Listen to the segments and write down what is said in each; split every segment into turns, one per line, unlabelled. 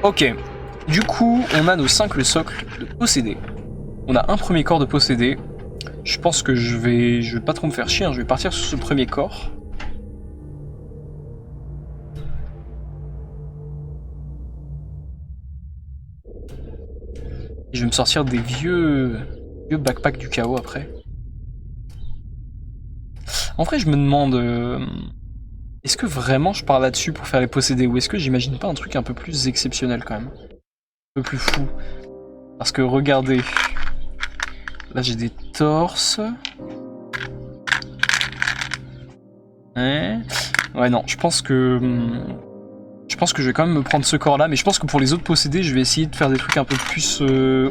Ok. Du coup, on a nos 5 le socle de possédé. On a un premier corps de possédé. Je pense que je vais pas trop me faire chier, hein. Je vais partir sur ce premier corps. Et je vais me sortir des vieux backpacks du chaos après. En vrai, je me demande... est-ce que vraiment je pars là-dessus pour faire les possédés, ou est-ce que j'imagine pas un truc un peu plus exceptionnel quand même? Un peu plus fou. Parce que regardez... Là j'ai des torses... Ouais non, je pense que je vais quand même me prendre ce corps là, mais je pense que pour les autres possédés, je vais essayer de faire des trucs un peu plus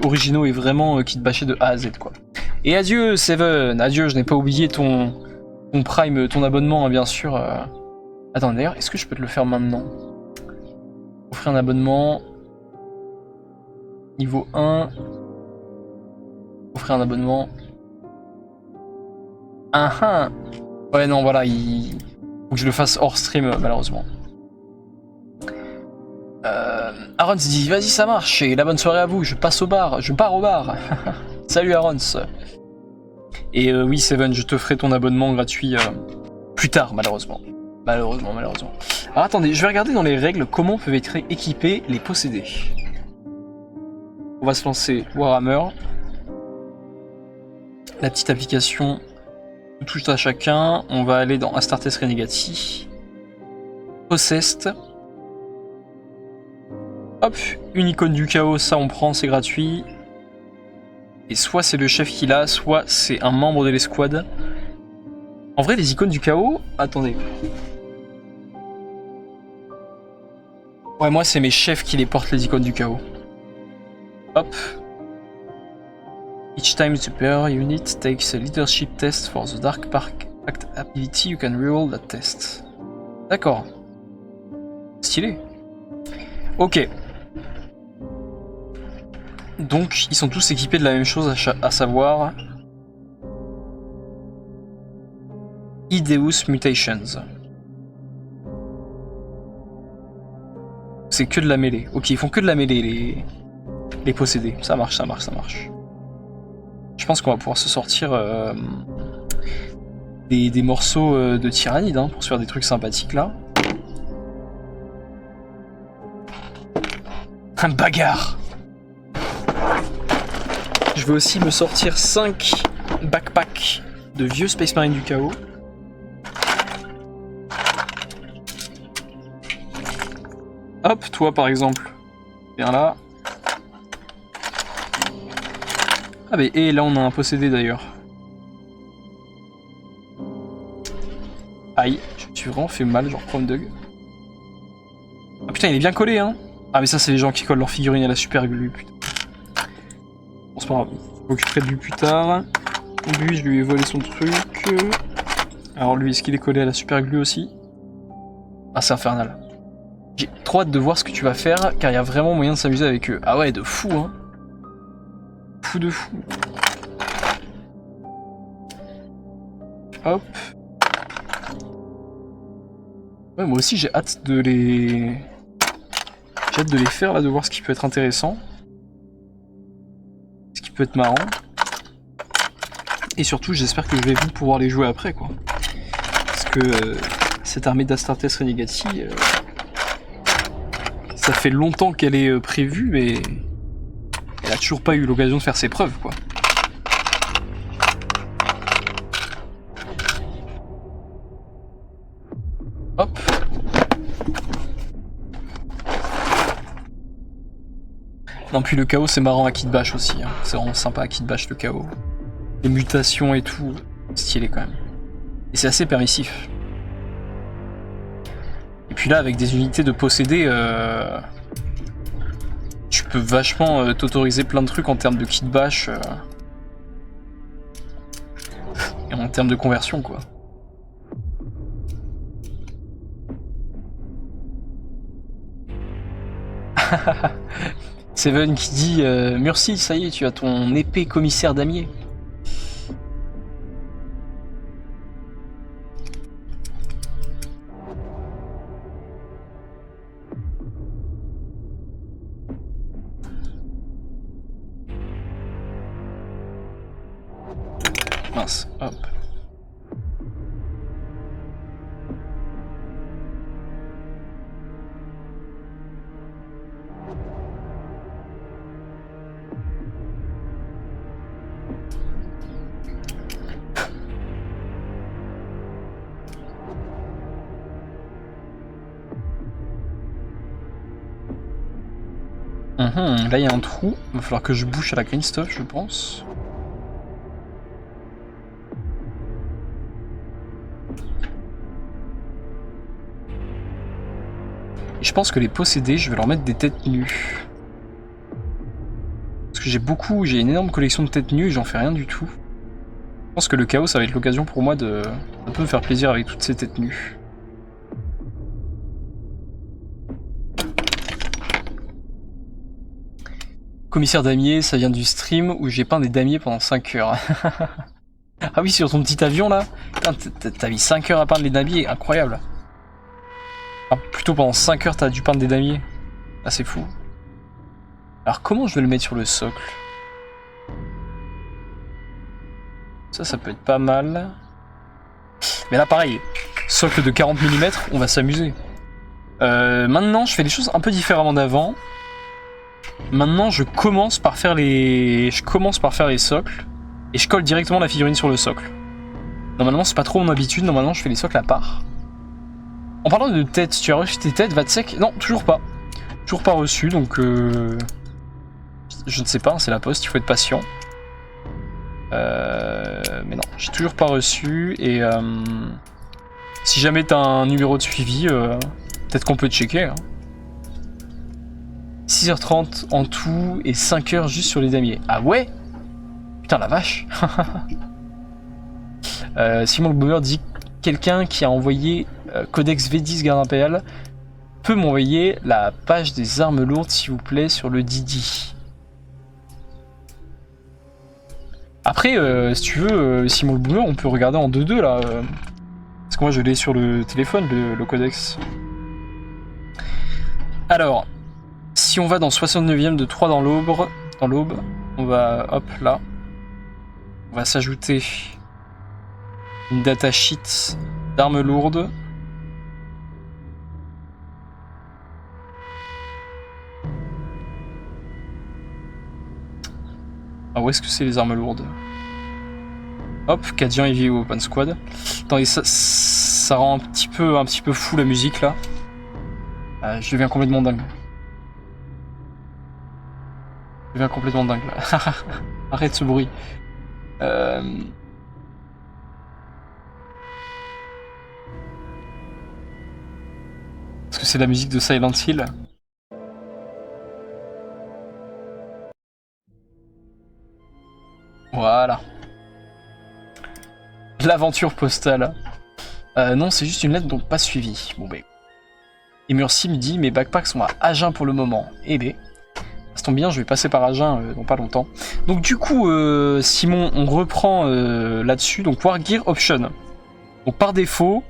originaux et vraiment qui te bâcher de A à Z quoi. Et adieu Seven, adieu, je n'ai pas oublié ton Prime, ton abonnement hein, bien sûr. Attends d'ailleurs, est-ce que je peux te le faire maintenant? Offrir un abonnement. Niveau 1. Offrir un abonnement. Ah ah. Ouais non voilà, il faut que je le fasse hors stream malheureusement. Arons dit vas-y ça marche et la bonne soirée à vous, je pars au bar. Salut Arons. Et oui Seven, je te ferai ton abonnement gratuit plus tard malheureusement. Malheureusement. Alors attendez, je vais regarder dans les règles comment peuvent être équipés les possédés. On va se lancer Warhammer. La petite application touche à chacun. On va aller dans Astartes Renegati. Possessed. Hop, une icône du chaos, ça on prend, c'est gratuit. Et soit c'est le chef qui l'a, soit c'est un membre de l'escouade. En vrai, les icônes du chaos... Attendez. Ouais, moi c'est mes chefs qui les portent, les icônes du chaos. Hop. Each time the player unit takes a leadership test for the Dark Pact ability, you can reroll that test. D'accord. Stylé. Ok. Donc, ils sont tous équipés de la même chose, à savoir... Ideus Mutations. C'est que de la mêlée. Ok, ils font que de la mêlée, les possédés. Ça marche. Je pense qu'on va pouvoir se sortir des morceaux de tyrannide hein, pour se faire des trucs sympathiques là. Un bagarre. Je vais aussi me sortir 5 backpacks de vieux Space Marine du chaos. Hop, toi par exemple. Viens là. Ah bah et là on a un possédé d'ailleurs. Aïe, je me suis vraiment fait mal, genre Chrome Dog. Ah putain il est bien collé hein. Ah mais ça c'est les gens qui collent leur figurine à la super glue, putain. Bon c'est pas grave, je m'occuperai de lui plus tard. Lui je lui ai volé son truc. Alors lui est-ce qu'il est collé à la super glue aussi? Ah c'est infernal. J'ai trop hâte de voir ce que tu vas faire car il y a vraiment moyen de s'amuser avec eux. Ah ouais de fou hein. Fou de fou. Hop. Ouais, moi aussi j'ai hâte de les... J'ai hâte de les faire là, de voir ce qui peut être intéressant. Ce qui peut être marrant. Et surtout j'espère que je vais vite pouvoir les jouer après quoi. Parce que cette armée d'Astartes Renegati, ça fait longtemps qu'elle est prévue mais elle a toujours pas eu l'occasion de faire ses preuves quoi. Hop. Non puis le chaos c'est marrant à Kit Bash aussi, hein. C'est vraiment sympa à Kit Bash le chaos. Les mutations et tout, stylé quand même. Et c'est assez permissif. Et puis là avec des unités de possédés, tu peux vachement t'autoriser plein de trucs en termes de Kit Bash et en termes de conversion quoi. Seven qui dit Murcy, ça y est, tu as ton épée commissaire damier. Mince, hop. Là il y a un trou, il va falloir que je bouche à la green stuff je pense. Et je pense que les possédés, je vais leur mettre des têtes nues. Parce que j'ai une énorme collection de têtes nues et j'en fais rien du tout. Je pense que le chaos ça va être l'occasion pour moi de un peu me faire plaisir avec toutes ces têtes nues. Commissaire damier, ça vient du stream où j'ai peint des damiers pendant 5 heures. Ah oui, sur ton petit avion là, t'as mis 5 heures à peindre les damiers, incroyable. Enfin, plutôt pendant 5 heures t'as dû peindre des damiers. Ah c'est fou. Alors comment je vais le mettre sur le socle? Ça peut être pas mal. Mais là pareil, socle de 40 mm, on va s'amuser. Maintenant je fais les choses un peu différemment d'avant. Maintenant je commence par faire les socles et je colle directement la figurine sur le socle. Normalement c'est pas trop mon habitude, normalement je fais les socles à part. En parlant de têtes, tu as reçu tes têtes, Vatsec? Non, toujours pas. Toujours pas reçu, donc je ne sais pas, c'est la poste, il faut être patient. Mais non, j'ai toujours pas reçu et si jamais t'as un numéro de suivi, peut-être qu'on peut checker. Hein. 6h30 en tout et 5h juste sur les damiers. Ah ouais? Putain la vache. Simon le Boomer dit quelqu'un qui a envoyé Codex V10 Garde Impériale peut m'envoyer la page des armes lourdes s'il vous plaît sur le Didi. Après si tu veux Simon le Boomer on peut regarder en 2-2 là. Parce que moi je l'ai sur le téléphone le Codex. Alors si on va dans 69ème de 3 dans l'aube, on va, hop, là, on va s'ajouter une datasheet d'armes lourdes. Ah, où est-ce que c'est les armes lourdes? Hop, Cadian et Vieux Open Squad. Attendez, ça rend un petit peu fou la musique là. Je deviens complètement dingue. Je deviens complètement dingue là. Arrête ce bruit. Est-ce que c'est la musique de Silent Hill? Voilà. L'aventure postale. Non, c'est juste une lettre donc pas suivie. Bon, ben. Et Murcy me dit mes backpacks sont à Agen pour le moment. Eh ben. Ça tombe bien, je vais passer par Agen dans pas longtemps. Donc du coup, Simon, on reprend là-dessus. Donc War Gear Option. Donc par défaut,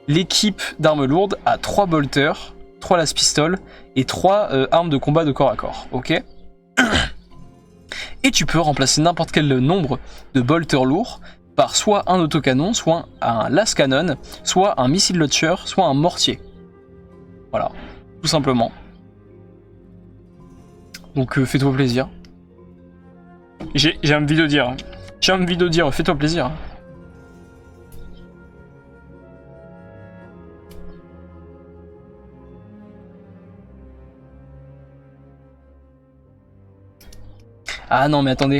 l'équipe d'armes lourdes a 3 bolters, 3 las pistoles et 3 armes de combat de corps à corps. Ok. Et tu peux remplacer n'importe quel nombre de bolters lourds par soit un autocanon, soit un las cannon, soit un missile launcher, soit un mortier. Voilà, tout simplement. Donc fais-toi plaisir. J'ai envie de dire. Fais-toi plaisir. Ah non mais attendez.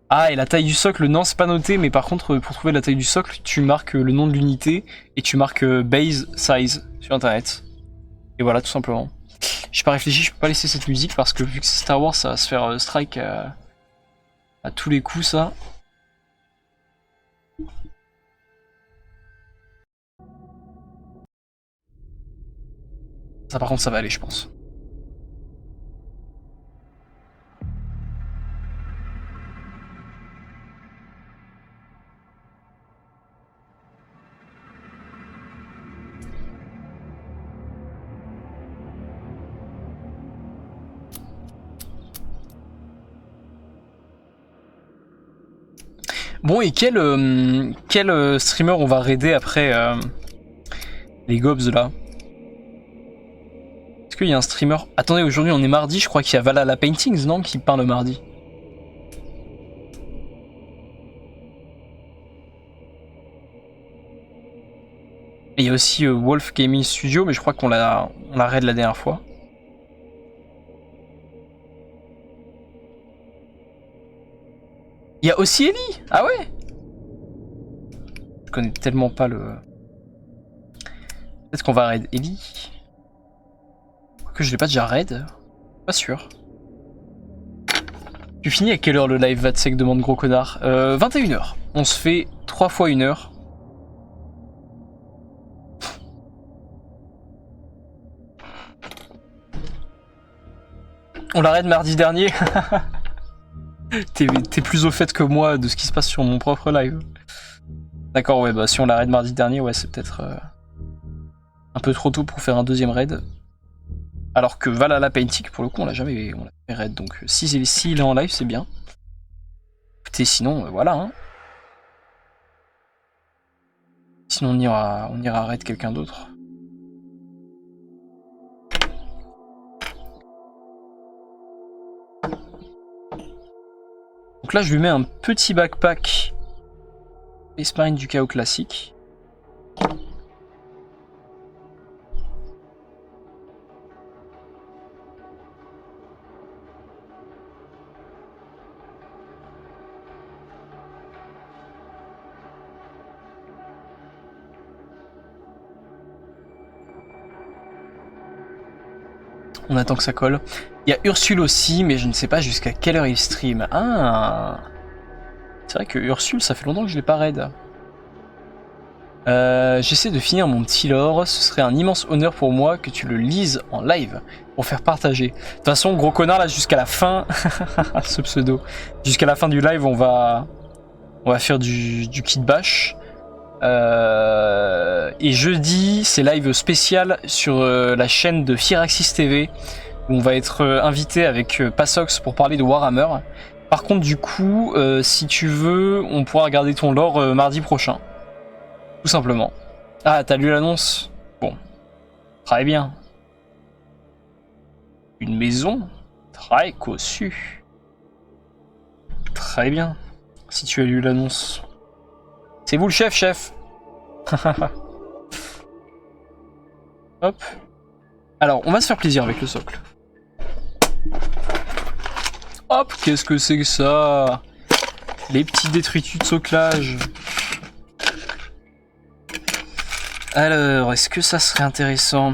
Ah et la taille du socle, non c'est pas noté, mais par contre pour trouver la taille du socle, tu marques le nom de l'unité et tu marques base size sur internet. Et voilà tout simplement. J'ai pas réfléchi, je peux pas laisser cette musique parce que vu que c'est Star Wars, ça va se faire strike à tous les coups ça. Ça par contre ça va aller je pense. Bon, et quel streamer on va raider après les gobs là? Est-ce qu'il y a un streamer... Attendez, aujourd'hui on est mardi, je crois qu'il y a Valhalla Paintings, non? Qui peint le mardi. Et il y a aussi Wolf Gaming Studio, mais je crois qu'on l'a raid la dernière fois. Il y a aussi Ellie. Ah ouais. Je connais tellement pas le... Peut-être qu'on va raid Ellie. Que je l'ai pas déjà raid. Pas sûr. Tu finis à quelle heure le live Vatsec demande gros connard 21h. On se fait 3 fois 1 heure. On l'arrête mardi dernier. T'es plus au fait que moi de ce qui se passe sur mon propre live. D'accord, ouais, bah si on l'arrête mardi dernier, ouais, c'est peut-être un peu trop tôt pour faire un deuxième raid. Alors que Valhalla Painting, pour le coup, on l'a jamais raid. Donc s'il est en live, c'est bien. Écoutez, sinon, voilà. Hein. Sinon, on ira raid quelqu'un d'autre. Donc là, je lui mets un petit backpack Space Marine du chaos classique. On attend que ça colle. Il y a Ursule aussi, mais je ne sais pas jusqu'à quelle heure il stream. Ah, c'est vrai que Ursule, ça fait longtemps que je l'ai pas raid. J'essaie de finir mon petit lore. Ce serait un immense honneur pour moi que tu le lises en live pour faire partager. De toute façon, gros connard, là, jusqu'à la fin, ce pseudo, jusqu'à la fin du live, on va faire du kit bash. Et jeudi, c'est live spécial sur la chaîne de Firaxis TV où on va être invité avec Passox pour parler de Warhammer. Par contre, du coup, si tu veux, on pourra regarder ton lore mardi prochain. Tout simplement. Ah, t'as lu l'annonce? Bon. Très bien. Une maison très cossue. Très bien. Si tu as lu l'annonce. C'est vous le chef. Hop. Alors, on va se faire plaisir avec le socle. Hop, qu'est-ce que c'est que ça? Les petits détritus de soclage. Alors, est-ce que ça serait intéressant?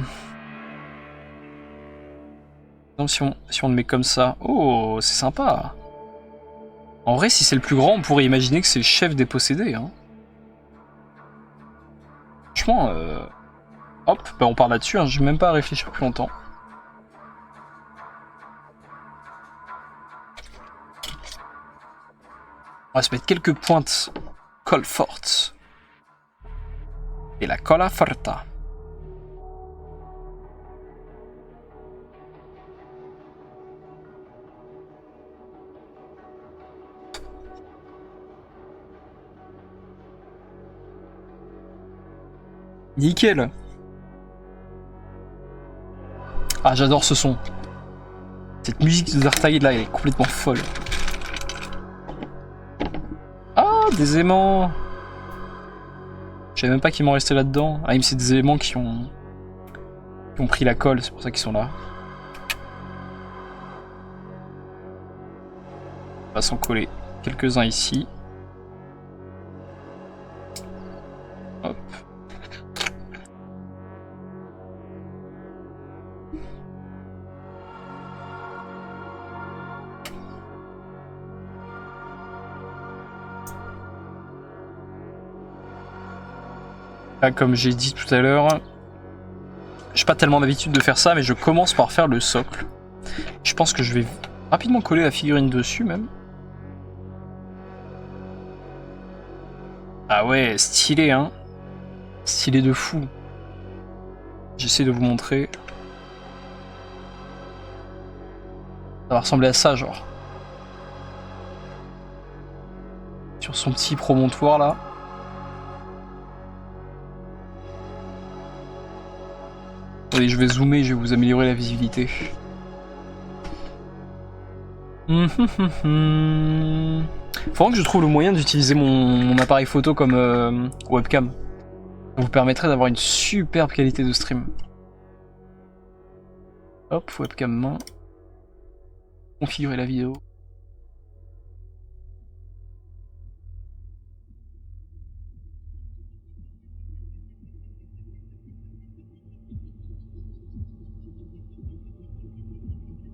Donc, si on le met comme ça... Oh, c'est sympa. En vrai, si c'est le plus grand, on pourrait imaginer que c'est le chef des possédés. Hein. Franchement, hop, bah on part là-dessus, hein. Je vais même pas réfléchir plus longtemps. On va se mettre quelques pointes colle forte. Et la colla forta. Nickel. Ah, j'adore ce son. Cette musique de Darktide là, elle est complètement folle. Ah, des aimants. Je savais même pas qu'il m'en restait là-dedans. Ah, c'est des éléments qui ont pris la colle, c'est pour ça qu'ils sont là. On va s'en coller quelques-uns ici. Hop. Là, comme j'ai dit tout à l'heure, j'ai pas tellement l'habitude de faire ça, mais je commence par faire le socle. Je pense que je vais rapidement coller la figurine dessus même. Ah ouais, stylé hein. Stylé de fou. J'essaie de vous montrer. Ça va ressembler à ça genre. sur son petit promontoire là. Allez, je vais zoomer, je vais vous améliorer la visibilité. Faudra que je trouve le moyen d'utiliser mon appareil photo comme webcam. Ça vous permettrait d'avoir une superbe qualité de stream. Hop, webcam main. Configurer la vidéo.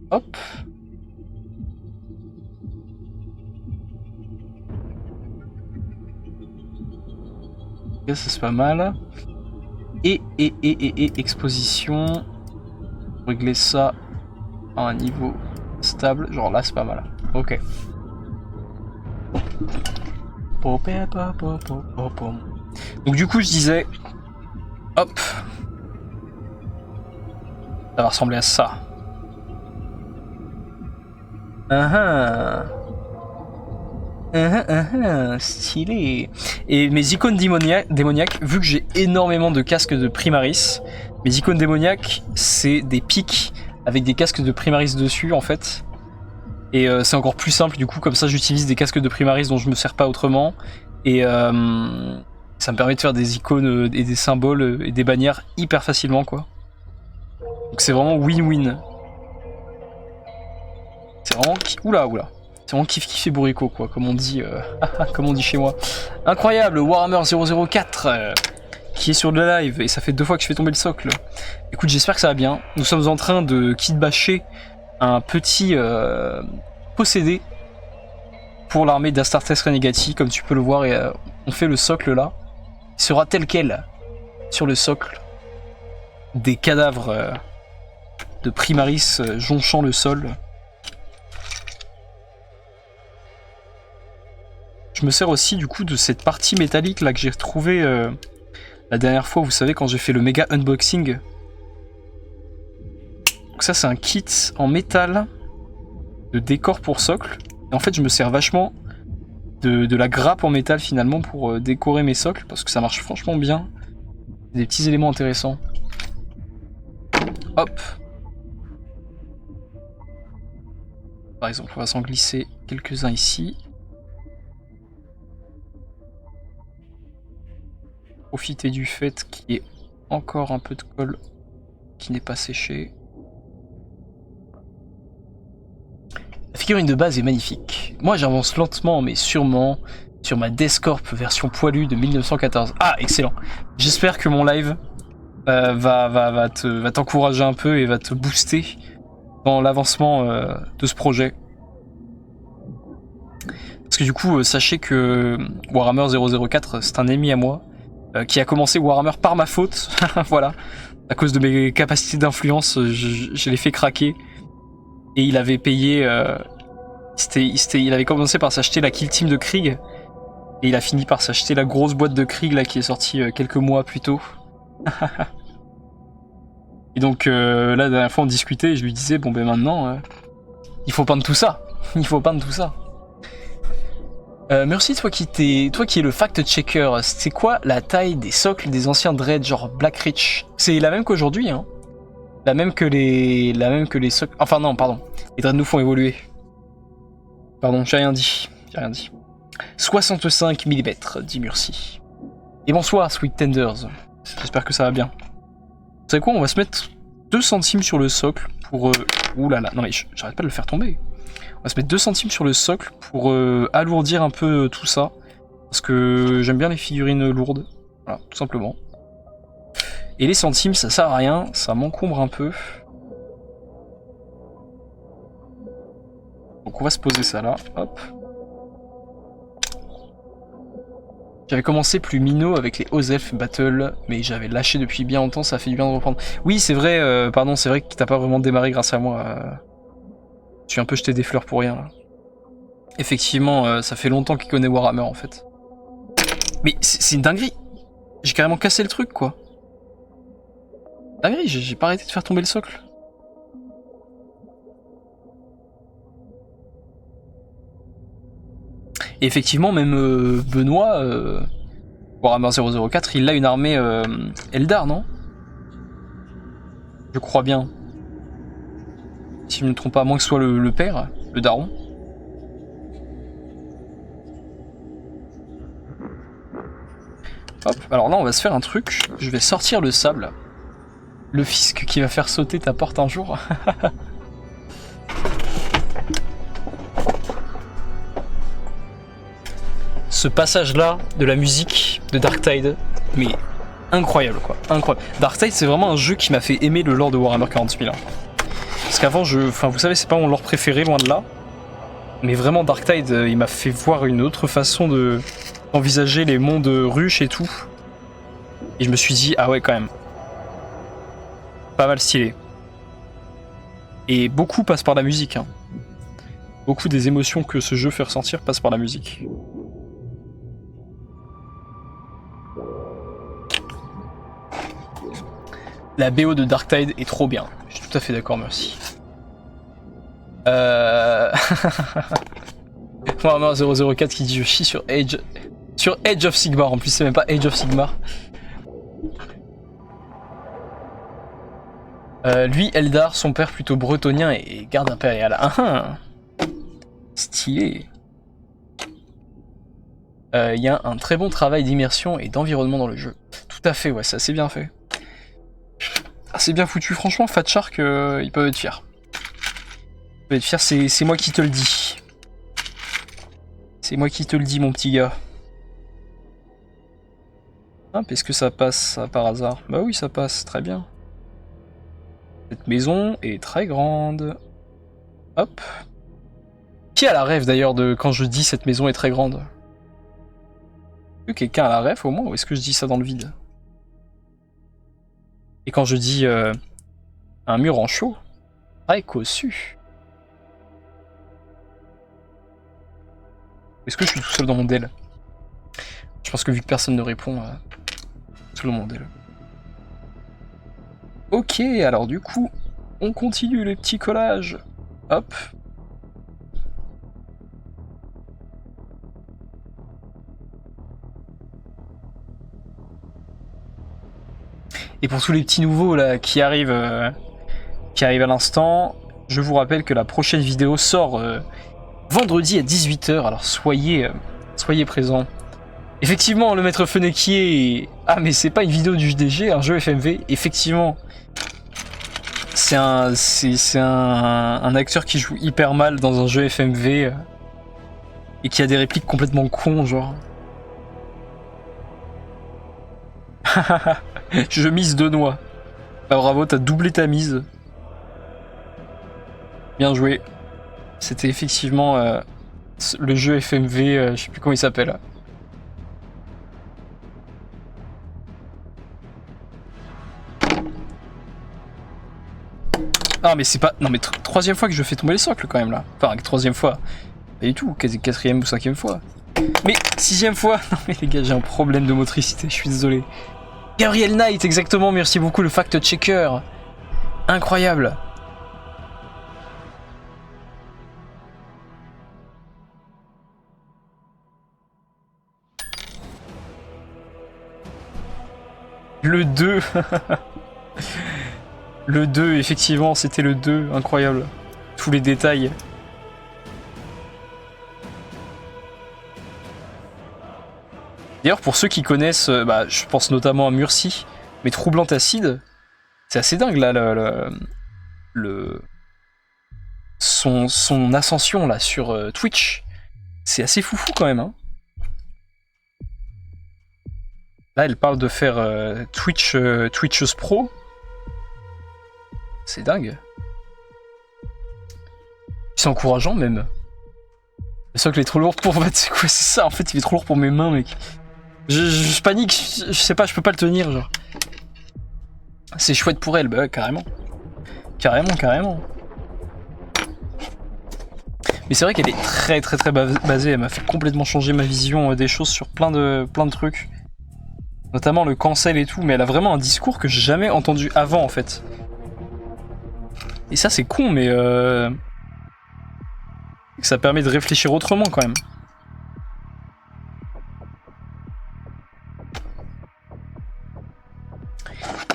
Hop. Ça c'est pas mal. Et exposition. Régler ça à un niveau stable. Genre là c'est pas mal. Ok. Donc du coup je disais. Hop. Ça va ressembler à ça. Stylé. Et mes icônes démoniaques, vu que j'ai énormément de casques de Primaris, mes icônes démoniaques, c'est des pics avec des casques de Primaris dessus en fait. Et c'est encore plus simple, du coup, comme ça j'utilise des casques de Primaris dont je me sers pas autrement. Et ça me permet de faire des icônes et des symboles et des bannières hyper facilement, quoi. Donc c'est vraiment win-win. C'est vraiment... Oula. C'est vraiment kiff et bourrico, quoi, comme on dit, comme on dit chez moi. Incroyable, Warhammer 004 qui est sur le live, et ça fait 2 fois que je fais tomber le socle. Écoute, j'espère que ça va bien. Nous sommes en train de kitbasher un petit possédé pour l'armée d'Astartes Renegati, comme tu peux le voir, et on fait le socle là. Il sera tel quel sur le socle. Des cadavres de Primaris jonchant le sol. Je me sers aussi du coup de cette partie métallique là que j'ai retrouvée la dernière fois, vous savez, quand j'ai fait le méga unboxing. Donc ça c'est un kit en métal de décor pour socle. Et en fait je me sers vachement de la grappe en métal finalement pour décorer mes socles, parce que ça marche franchement bien. Des petits éléments intéressants. Hop. Par exemple on va s'en glisser quelques-uns ici. Profiter du fait qu'il y ait encore un peu de colle qui n'est pas séché. La figurine de base est magnifique. Moi j'avance lentement mais sûrement sur ma Deathcorp version poilue de 1914. Ah, excellent. J'espère que mon live va t'encourager un peu et va te booster dans l'avancement de ce projet. Parce que du coup, sachez que Warhammer 004, c'est un ami à moi qui a commencé Warhammer par ma faute. Voilà. À cause de mes capacités d'influence, je l'ai fait craquer. Et il avait payé... il avait commencé par s'acheter la Kill Team de Krieg. Et il a fini par s'acheter la grosse boîte de Krieg là, qui est sortie quelques mois plus tôt. Et donc là, la dernière fois on discutait et je lui disais, bon ben maintenant, il faut peindre tout ça. Il faut peindre tout ça. Merci toi qui es le fact-checker. C'est quoi la taille des socles des anciens dreads genre Black Rich? C'est la même qu'aujourd'hui, hein. La même que les socles. Enfin non, pardon. Les dreads nous font évoluer. Pardon, j'ai rien dit. 65 mm, dit Murcy. Et bonsoir, Sweet Tenders. J'espère que ça va bien. Vous savez quoi, on va se mettre 2 centimes sur le socle pour... Ouh là là, non mais j'arrête pas de le faire tomber. On va se mettre 2 centimes sur le socle pour alourdir un peu tout ça. Parce que j'aime bien les figurines lourdes. Voilà, tout simplement. Et les centimes, ça sert à rien, ça m'encombre un peu. Donc on va se poser ça là, hop. J'avais commencé plus minot avec les Oself Battle, mais j'avais lâché depuis bien longtemps, ça fait du bien de reprendre. Oui, c'est vrai, pardon, c'est vrai que t'as pas vraiment démarré grâce à moi. Je suis un peu jeté des fleurs pour rien là. Effectivement, ça fait longtemps qu'il connaît Warhammer en fait. Mais c'est une dinguerie. J'ai carrément cassé le truc quoi. Dinguerie, j'ai pas arrêté de faire tomber le socle. Et effectivement, même Benoît, Warhammer 004, il a une armée Eldar, non? Je crois bien. Si je ne me trompe pas, à moins que ce soit le père, le daron. Hop, alors là on va se faire un truc, je vais sortir le sable. Le fisc qui va faire sauter ta porte un jour. Ce passage-là de la musique de Darktide, mais incroyable quoi, incroyable. Darktide c'est vraiment un jeu qui m'a fait aimer le lore de Warhammer 40 000. Parce qu'avant, vous savez, c'est pas mon lore préféré, loin de là. Mais vraiment, Darktide, il m'a fait voir une autre façon d'envisager les mondes ruches et tout. Et je me suis dit, ah ouais, quand même. Pas mal stylé. Et beaucoup passe par la musique. Hein. Beaucoup des émotions que ce jeu fait ressentir passent par la musique. La BO de Darktide est trop bien. Je suis tout à fait d'accord, merci. Warhammer 004 qui dit je chie sur Age of Sigmar. En plus, c'est même pas Age of Sigmar. Lui, Eldar, son père plutôt bretonien et garde impérial. Stylé. Il y a un très bon travail d'immersion et d'environnement dans le jeu. Tout à fait, ouais, c'est assez bien fait. C'est bien foutu, franchement, Fat Shark, ils peuvent être fiers. Ils peuvent être fiers, c'est moi qui te le dis. C'est moi qui te le dis, mon petit gars. Est-ce que ça passe, ça, par hasard? Bah oui, ça passe, très bien. Cette maison est très grande. Hop. Qui a la rêve, d'ailleurs, de quand je dis cette maison est très grande? Est-ce que quelqu'un a la rêve, au moins, ou est-ce que je dis ça dans le vide? Et quand je dis un mur en chaux, très cossu. Est-ce que je suis tout seul dans mon DEL? Je pense que vu que personne ne répond, tout seul dans mon DEL. Ok, alors du coup, on continue les petits collages. Hop. Et pour tous les petits nouveaux là qui arrivent à l'instant, je vous rappelle que la prochaine vidéo sort vendredi à 18 h, alors soyez présents. Effectivement, le maître Fennequier... Ah, mais c'est pas une vidéo du JDG, un jeu FMV. Effectivement, c'est un acteur qui joue hyper mal dans un jeu FMV et qui a des répliques complètement cons, genre. Je mise 2 noix. Bah bravo, t'as doublé ta mise. Bien joué. C'était effectivement le jeu FMV, je sais plus comment il s'appelle. Ah mais c'est pas... Non mais troisième fois que je fais tomber les socles quand même là. Enfin, troisième fois. Pas du tout, quatrième ou cinquième fois. Mais 6ème fois. Non mais les gars, j'ai un problème de motricité, je suis désolé. Gabriel Knight, exactement, merci beaucoup, le fact-checker. Incroyable. Le 2. Le 2, effectivement, c'était le 2, incroyable. Tous les détails. D'ailleurs, pour ceux qui connaissent, je pense notamment à Murcie, mais Troublant Acide, c'est assez dingue là, son ascension là sur Twitch, c'est assez foufou quand même. Hein. Là, elle parle de faire Twitcheuse Pro. C'est dingue. C'est encourageant même. Le socle est trop lourd pour... En fait, c'est quoi? C'est ça, en fait, il est trop lourd pour mes mains, mec. Je panique, je sais pas, je peux pas le tenir, genre. C'est chouette pour elle, bah ouais, carrément. Carrément. Mais c'est vrai qu'elle est très basée, elle m'a fait complètement changer ma vision des choses sur plein de trucs. Notamment le cancel et tout, mais elle a vraiment un discours que j'ai jamais entendu avant, en fait. Et ça, c'est con, mais... Ça permet de réfléchir autrement, quand même.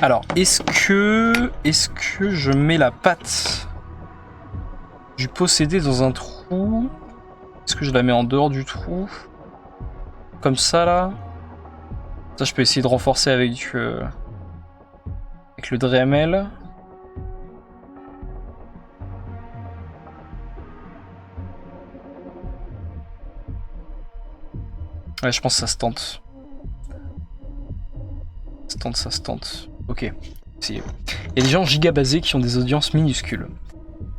Alors, est-ce que je mets la patte du possédé dans un trou? Est-ce que je la mets en dehors du trou? Comme ça, là? Ça, je peux essayer de renforcer avec le Dremel. Ouais, je pense que ça se tente. Ça se tente. Ok. Il y a des gens giga basés qui ont des audiences minuscules.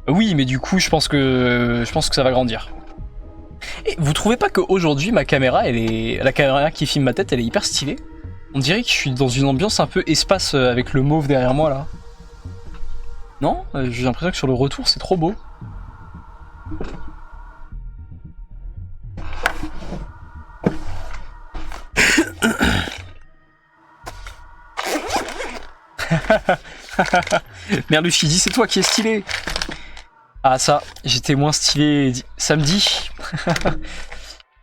Oui, mais du coup, je pense que ça va grandir. Et vous trouvez pas qu'aujourd'hui, ma caméra, la caméra qui filme ma tête, elle est hyper stylée? On dirait que je suis dans une ambiance un peu espace avec le mauve derrière moi, là. Non? J'ai l'impression que sur le retour, c'est trop beau. Merluche, il dit c'est toi qui es stylé. Ah ça, j'étais moins stylé samedi.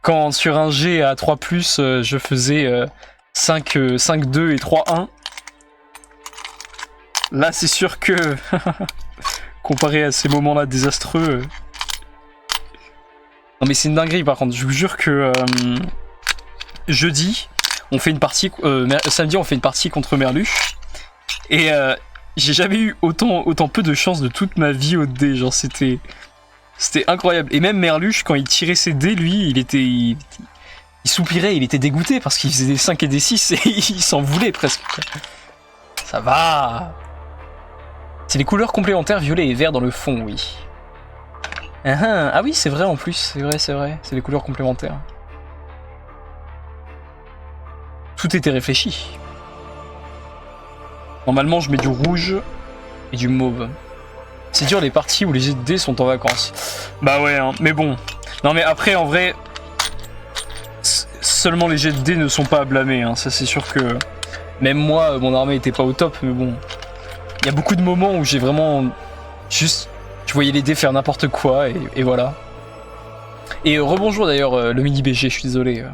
Quand sur un G à 3+, je faisais 5-2 et 3-1. Là c'est sûr que, comparé à ces moments-là désastreux... Non mais c'est une dinguerie par contre, je vous jure que jeudi, on fait une partie, samedi on fait une partie contre Merluche. Et j'ai jamais eu autant peu de chance de toute ma vie au dé, genre c'était incroyable. Et même Merluche, quand il tirait ses dés, lui, il soupirait, il était dégoûté parce qu'il faisait des 5 et des 6 et il s'en voulait presque. Ça va. C'est les couleurs complémentaires violet et vert dans le fond, oui. Ah oui, c'est vrai en plus, c'est vrai, c'est les couleurs complémentaires. Tout était réfléchi. Normalement, je mets du rouge et du mauve. C'est dur les parties où les jets de dés sont en vacances. Bah ouais, hein, mais bon. Non mais après, en vrai, seulement les jets de dés ne sont pas à blâmer. Hein. Ça c'est sûr que... Même moi, mon armée était pas au top, mais bon. Il y a beaucoup de moments où j'ai vraiment... Juste... Je voyais les dés faire n'importe quoi, et voilà. Et rebonjour d'ailleurs, le mini BG, je suis désolé.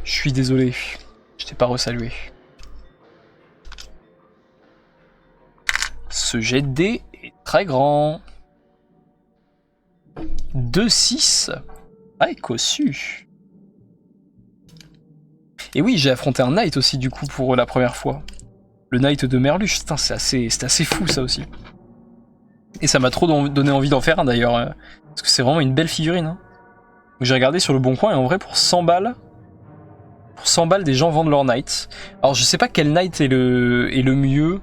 Je suis désolé. Je t'ai pas resalué. Ce jet de dés est très grand. 2-6. Ah, et cossu. Et oui, j'ai affronté un knight aussi du coup pour la première fois. Le knight de Merluche, c'est assez fou ça aussi. Et ça m'a trop donné envie d'en faire un d'ailleurs. Parce que c'est vraiment une belle figurine. Hein. J'ai regardé sur le bon coin et en vrai pour 100 balles... Pour 100 balles des gens vendent leur knight. Alors je sais pas quel knight est le mieux.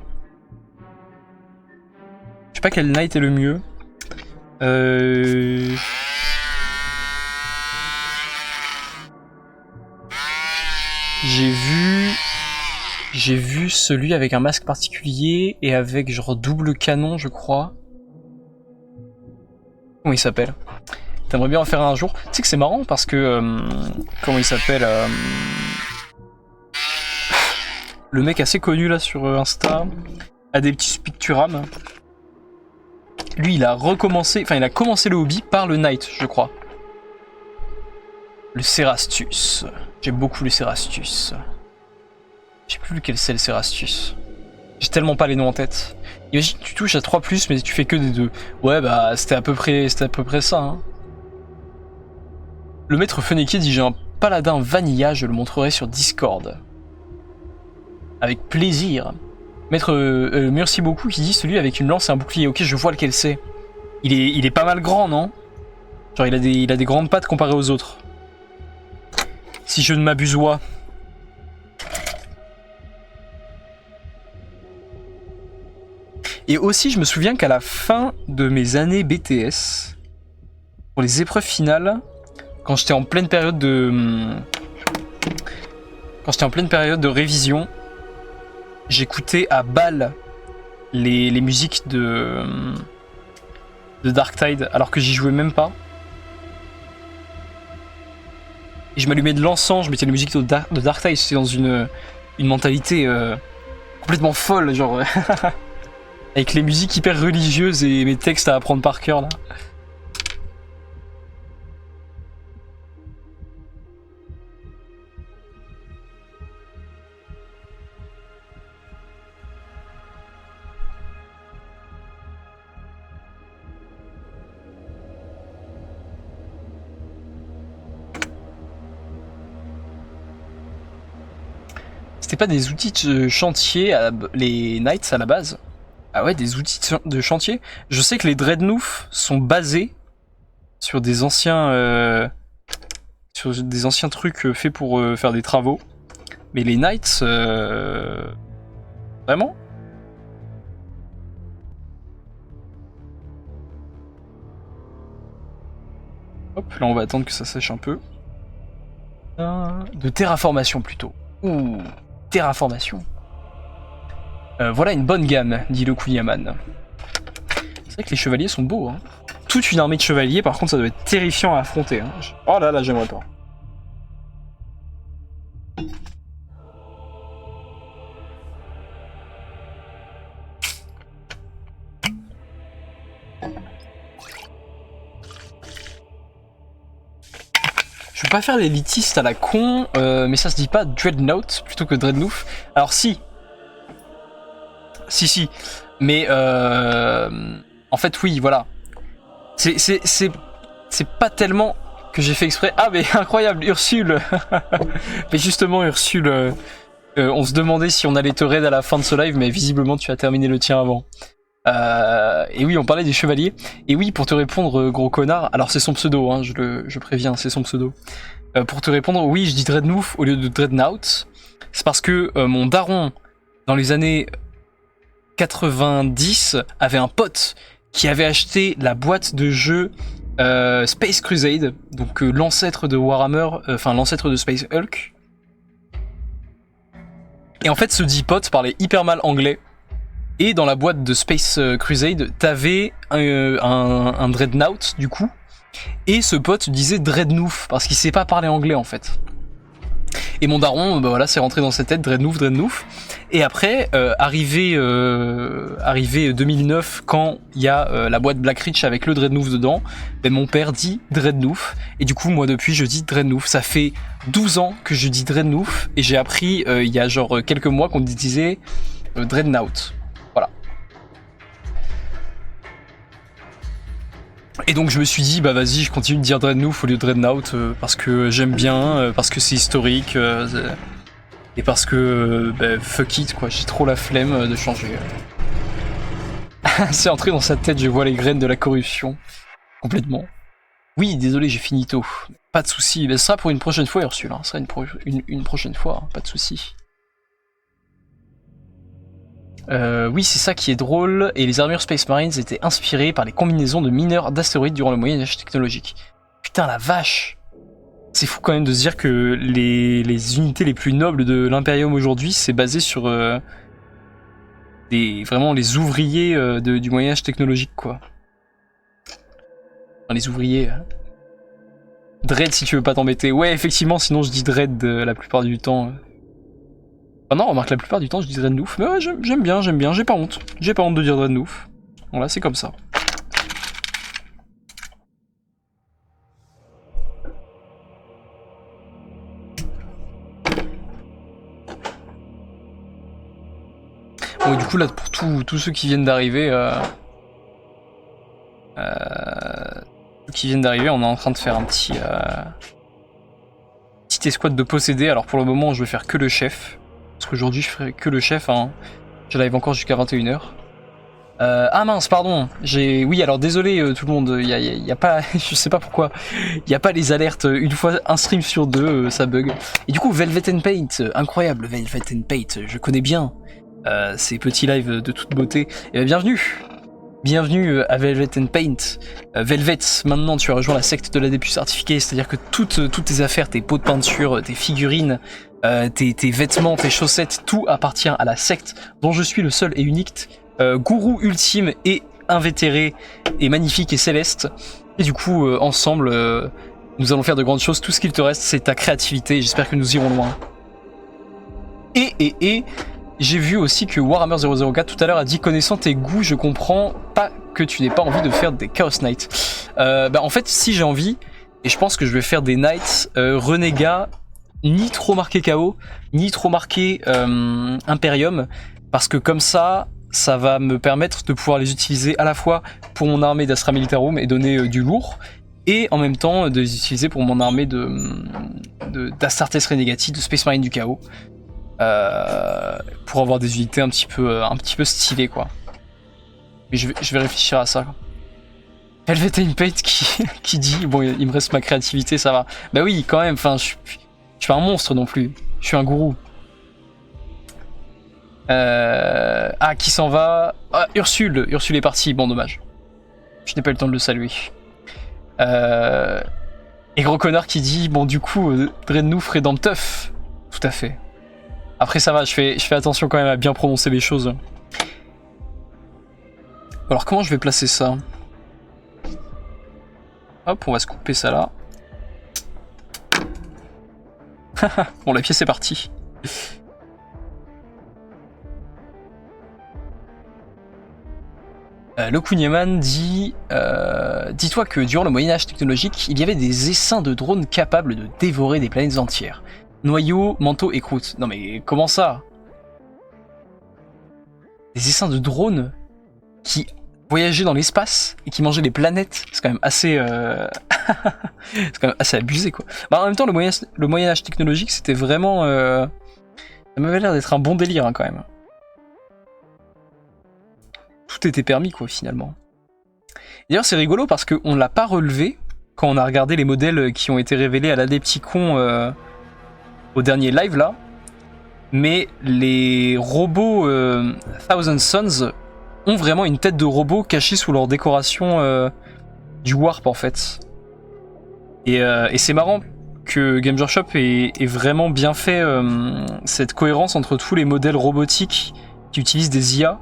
Je sais pas quel knight est le mieux. J'ai vu celui avec un masque particulier et avec genre double canon, je crois. Comment il s'appelle? T'aimerais bien en faire un jour? Tu sais que c'est marrant parce que... comment il s'appelle le mec assez connu là sur Insta a des petits picturams. Lui, il a recommencé... Enfin, il a commencé le hobby par le Knight, je crois. Le Cerastus. J'aime beaucoup le Cerastus. Je sais plus lequel c'est le Cerastus. J'ai tellement pas les noms en tête. Imagine, tu touches à 3+, mais tu fais que des 2. Ouais, bah, c'était à peu près ça, hein. Le maître Fennequier dit j'ai un paladin vanilla, je le montrerai sur Discord. Avec plaisir. Maître merci beaucoup qui dit celui avec une lance et un bouclier. Ok, je vois lequel c'est. Il est pas mal grand, non? Genre il a des grandes pattes comparé aux autres. Si je ne m'abuse, ouais. Et aussi, je me souviens qu'à la fin de mes années BTS, pour les épreuves finales, quand j'étais en pleine période de révision, j'écoutais à balle les musiques de Darktide alors que j'y jouais même pas. Et je m'allumais de l'encens, je mettais la musique de Darktide, j'étais dans une mentalité complètement folle, genre avec les musiques hyper religieuses et mes textes à apprendre par cœur là. C'était pas des outils de chantier, les Knights à la base? Ah ouais, des outils de chantier? Je sais que les Dreadnoughts sont basés sur des anciens trucs faits pour faire des travaux. Mais les Knights... Vraiment? Hop, là on va attendre que ça sèche un peu. De terraformation plutôt. Ouh, terraformation. Voilà une bonne gamme, dit le Kunyaman. C'est vrai que les chevaliers sont beaux. Hein. Toute une armée de chevaliers, par contre, ça doit être terrifiant à affronter. Hein. Oh là là, j'aimerais pas. Je vais pas faire l'élitiste à la con, mais ça se dit pas Dreadnought plutôt que Dreadnought. Alors si. Si. Mais en fait oui, voilà. C'est pas tellement que j'ai fait exprès. Ah mais incroyable, Ursule. Mais justement Ursule, on se demandait si on allait te raid à la fin de ce live, mais visiblement tu as terminé le tien avant. Et oui, on parlait des chevaliers. Et oui, pour te répondre, gros connard, alors c'est son pseudo, hein, je préviens, c'est son pseudo. Pour te répondre, oui, je dis Dreadnought au lieu de Dreadnought. C'est parce que mon daron, dans les années 90, avait un pote qui avait acheté la boîte de jeu Space Crusade, donc l'ancêtre de Warhammer, enfin l'ancêtre de Space Hulk. Et en fait, ce dit pote parlait hyper mal anglais. Et dans la boîte de Space Crusade, t'avais un Dreadnought du coup, et ce pote disait Dreadnought parce qu'il sait pas parler anglais en fait. Et mon daron, bah voilà, c'est rentré dans sa tête Dreadnought. Et après, arrivé 2009, quand il y a la boîte Blackreach avec le Dreadnought dedans, ben mon père dit Dreadnought. Et du coup, moi depuis, je dis Dreadnought. Ça fait 12 ans que je dis Dreadnought, et j'ai appris il y a genre quelques mois qu'on disait Dreadnought. Voilà. Et donc je me suis dit, bah vas-y, je continue de dire Dreadnought au lieu de Dreadnought parce que j'aime bien, parce que c'est historique, et parce que bah, fuck it quoi, j'ai trop la flemme de changer. C'est entré dans sa tête, je vois les graines de la corruption. Complètement. Oui, désolé, j'ai fini tôt. Pas de soucis, mais ce sera pour une prochaine fois Ursule, hein. Ce sera une prochaine fois, hein. Pas de soucis. Oui, c'est ça qui est drôle, et les armures Space Marines étaient inspirées par les combinaisons de mineurs d'astéroïdes durant le Moyen-Âge technologique. Putain, la vache! C'est fou quand même de se dire que les unités les plus nobles de l'Imperium aujourd'hui, c'est basé sur vraiment les ouvriers du Moyen-Âge technologique, quoi. Enfin, les ouvriers... Dread si tu veux pas t'embêter. Ouais, effectivement, sinon je dis Dread la plupart du temps. Enfin non, remarque, la plupart du temps je dis Dreadnought, mais ouais, j'aime bien, j'ai pas honte. J'ai pas honte de dire Dreadnought. Voilà, c'est comme ça. Bon, et du coup là, pour tous ceux qui viennent d'arriver, on est en train de faire un petite escouade de possédés. Alors pour le moment, je vais faire que le chef. Parce qu'aujourd'hui je ferai que le chef, hein. Je live encore jusqu'à 21h. Ah mince, pardon. Oui, alors désolé tout le monde, il y a pas, je sais pas pourquoi, il y a pas les alertes une fois un stream sur deux, ça bug. Et du coup Velvet and Paint, incroyable Velvet and Paint, je connais bien ces petits lives de toute beauté. Et bienvenue. Bienvenue à Velvet and Paint. Velvet, maintenant tu as rejoint la secte de la dépus certifiée, c'est-à-dire que toutes tes affaires, tes pots de peinture, tes figurines, tes vêtements, tes chaussettes, tout appartient à la secte dont je suis le seul et unique gourou ultime et invétéré et magnifique et céleste. Et du coup, ensemble, nous allons faire de grandes choses. Tout ce qu'il te reste, c'est ta créativité. J'espère que nous irons loin. Et j'ai vu aussi que Warhammer 004 tout à l'heure a dit, connaissant tes goûts, je comprends pas que tu n'aies pas envie de faire des Chaos Knights. En fait, si j'ai envie, et je pense que je vais faire des Knights renégats, ni trop marqué KO, ni trop marqué Imperium, parce que comme ça va me permettre de pouvoir les utiliser à la fois pour mon armée d'Astra Militarum et donner du lourd, et en même temps de les utiliser pour mon armée d'Astartes Renegati, de Space Marine du Chaos. Pour avoir des unités un petit peu stylées, quoi. Mais je vais réfléchir à ça. Velvet Paint qui dit bon, il me reste ma créativité, ça va. Bah oui, quand même. Enfin, je suis pas un monstre non plus. Je suis un gourou. Ah, qui s'en va? Ah, Ursule est partie. Bon, dommage. Je n'ai pas eu le temps de le saluer. Et Gros Connard qui dit bon, du coup, Drednouf ferait dans teuf. Tout à fait. Après, ça va, je fais attention quand même à bien prononcer les choses. Alors, comment je vais placer ça? Hop, on va se couper ça là. Bon, la pièce est partie. Le Kunyaman dit dis-toi que durant le Moyen-Âge technologique, il y avait des essaims de drones capables de dévorer des planètes entières. Noyaux, manteaux et croûtes. Non mais comment ça? Des essaims de drones qui voyageaient dans l'espace et qui mangeaient les planètes. C'est quand même assez... c'est quand même assez abusé, quoi. Bah, en même temps, le Moyen-Âge technologique, c'était vraiment... Ça m'avait l'air d'être un bon délire, hein, quand même. Tout était permis, quoi, finalement. D'ailleurs, c'est rigolo parce qu'on l'a pas relevé quand on a regardé les modèles qui ont été révélés à l'Adepticon au dernier live, là. Mais les robots Thousand Sons ont vraiment une tête de robot cachée sous leur décoration du Warp, en fait. Et c'est marrant que Game Workshop ait vraiment bien fait cette cohérence entre tous les modèles robotiques qui utilisent des IA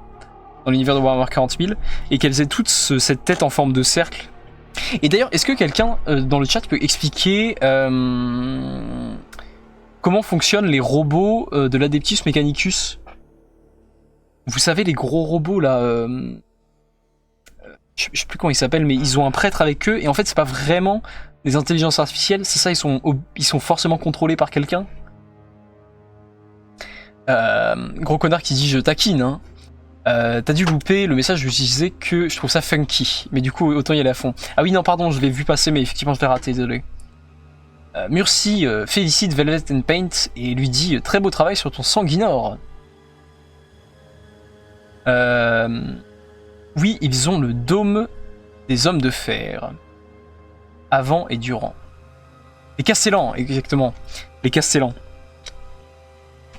dans l'univers de Warhammer 40 000 et qu'elles aient toutes cette tête en forme de cercle. Et d'ailleurs, est-ce que quelqu'un dans le chat peut expliquer comment fonctionnent les robots de l'Adeptus Mechanicus? Vous savez, les gros robots là, je sais plus comment ils s'appellent, mais ils ont un prêtre avec eux et en fait c'est pas vraiment des intelligences artificielles, c'est ça, ils sont forcément contrôlés par quelqu'un. Gros Connard qui dit je taquine, hein. T'as dû louper le message, je disais que je trouve ça funky, mais du coup autant y aller à fond. Ah oui non pardon, je l'ai vu passer mais effectivement je l'ai raté, désolé. Murcy félicite Velvet and Paint et lui dit très beau travail sur ton Sanguinor. Oui, ils ont le dôme des hommes de fer. Avant et durant. Les Castellans, exactement. Les Castellans.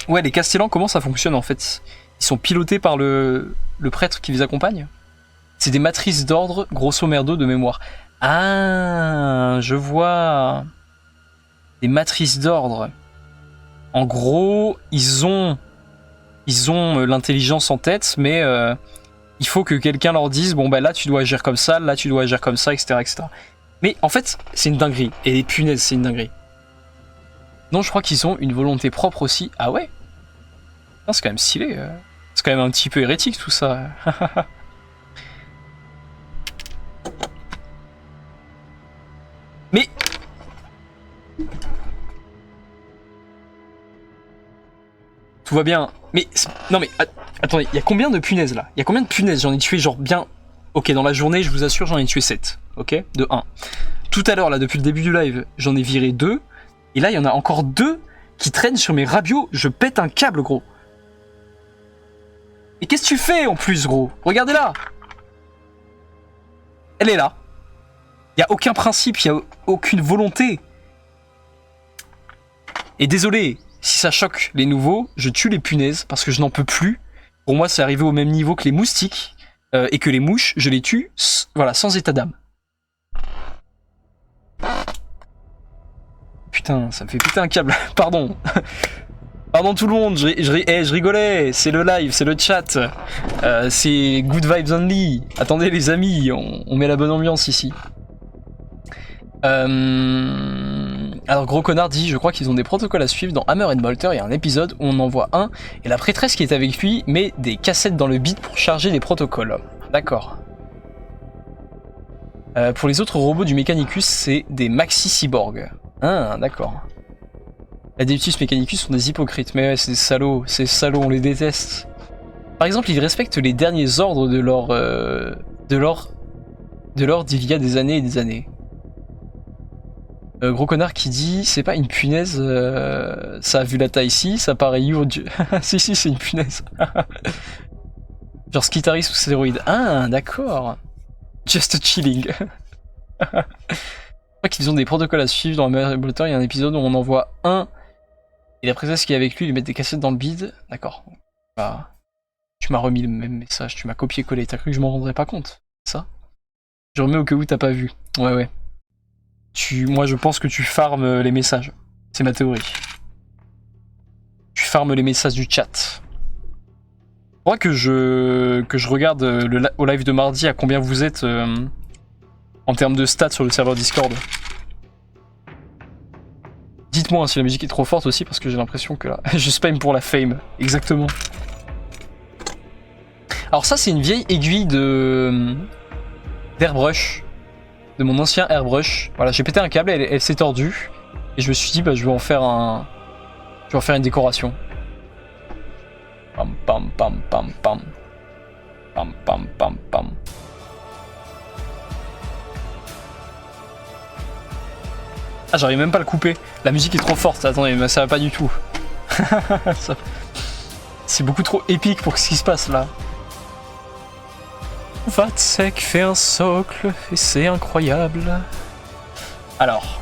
Ouais, les Castellans, comment ça fonctionne en fait? Ils sont pilotés par le prêtre qui les accompagne? C'est des matrices d'ordre, grosso merdo, de mémoire. Ah, je vois. Des matrices d'ordre. En gros, ils ont l'intelligence en tête, mais il faut que quelqu'un leur dise bon bah là tu dois agir comme ça, là tu dois agir comme ça, etc. etc. Mais en fait, c'est une dinguerie. Et les punaises, c'est une dinguerie. Non, je crois qu'ils ont une volonté propre aussi. Ah ouais? C'est quand même stylé. C'est quand même un petit peu hérétique tout ça. Mais... Tout va bien. Mais... Non mais... Attendez, il y a combien de punaises là? Il y a combien de punaises? J'en ai tué genre bien... Ok, dans la journée, je vous assure, j'en ai tué 7. Ok? De 1. Tout à l'heure, là, depuis le début du live, j'en ai viré 2. Et là, il y en a encore 2 qui traînent sur mes rabios. Je pète un câble, gros. Et qu'est-ce que tu fais, en plus, gros? Regardez-la. Elle est là. Il n'y a aucun principe, il n'y a aucune volonté. Et désolé, si ça choque les nouveaux, je tue les punaises parce que je n'en peux plus. Pour moi, c'est arrivé au même niveau que les moustiques. Et que les mouches, je les tue, voilà, sans état d'âme. Putain, ça me fait péter un câble. Pardon. Pardon tout le monde, je rigolais. C'est le live, c'est le chat. C'est good vibes only. Attendez les amis, on met la bonne ambiance ici. Alors Gros Connard dit, je crois qu'ils ont des protocoles à suivre dans Hammer and Bolter. Il y a un épisode où on en voit un et la prêtresse qui est avec lui met des cassettes dans le beat pour charger les protocoles. D'accord. Pour les autres robots du Mechanicus, c'est des maxi cyborgs. Ah, d'accord. Les Adeptus Mechanicus sont des hypocrites, mais ouais, c'est des salauds, on les déteste. Par exemple, ils respectent les derniers ordres de l'ordre d'il y a des années et des années. Gros connard qui dit c'est pas une punaise, ça a vu la taille ici, ça paraît huge. Si c'est une punaise. Genre Skitaris ou stéroïde. Ah d'accord. Just chilling. Je crois qu'ils ont des protocoles à suivre dans le Bolter. Il y a un épisode où on envoie un et d'après ça ce qui est avec lui, ils lui mettent des cassettes dans le bide. D'accord. Bah, tu m'as remis le même message, tu m'as copié-collé. T'as cru que je m'en rendrais pas compte? Ça? Je remets au cas où t'as pas vu. Ouais. Moi je pense que tu farmes les messages. C'est ma théorie. Tu farmes les messages du chat. Faudra que je regarde au live de mardi à combien vous êtes en termes de stats sur le serveur Discord. Dites-moi si la musique est trop forte aussi parce que j'ai l'impression que là, je spam pour la fame. Exactement. Alors ça c'est une vieille aiguille d'airbrush. De mon ancien airbrush. Voilà, j'ai pété un câble, elle s'est tordue. Et je me suis dit bah je vais en faire une décoration. Pam pam pam pam pam. Pam pam pam pam. Ah j'arrive même pas à le couper. La musique est trop forte, attendez, mais ça va pas du tout. C'est beaucoup trop épique pour ce qui se passe là. Vatsek fait un socle et c'est incroyable. Alors.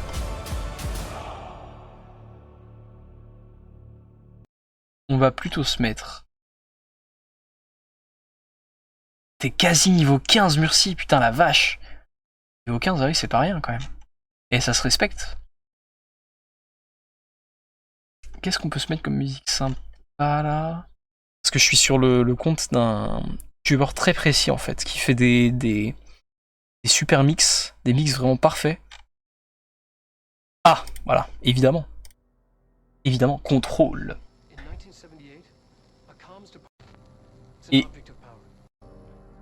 On va plutôt se mettre. T'es quasi niveau 15 Murcie, putain la vache. Niveau 15, ah oui, c'est pas rien quand même. Et ça se respecte. Qu'est-ce qu'on peut se mettre comme musique sympa là? Parce que je suis sur le compte d'un youtubeur très précis en fait, qui fait des super mix, des mix vraiment parfaits. Ah, voilà, évidemment. Évidemment, contrôle. Et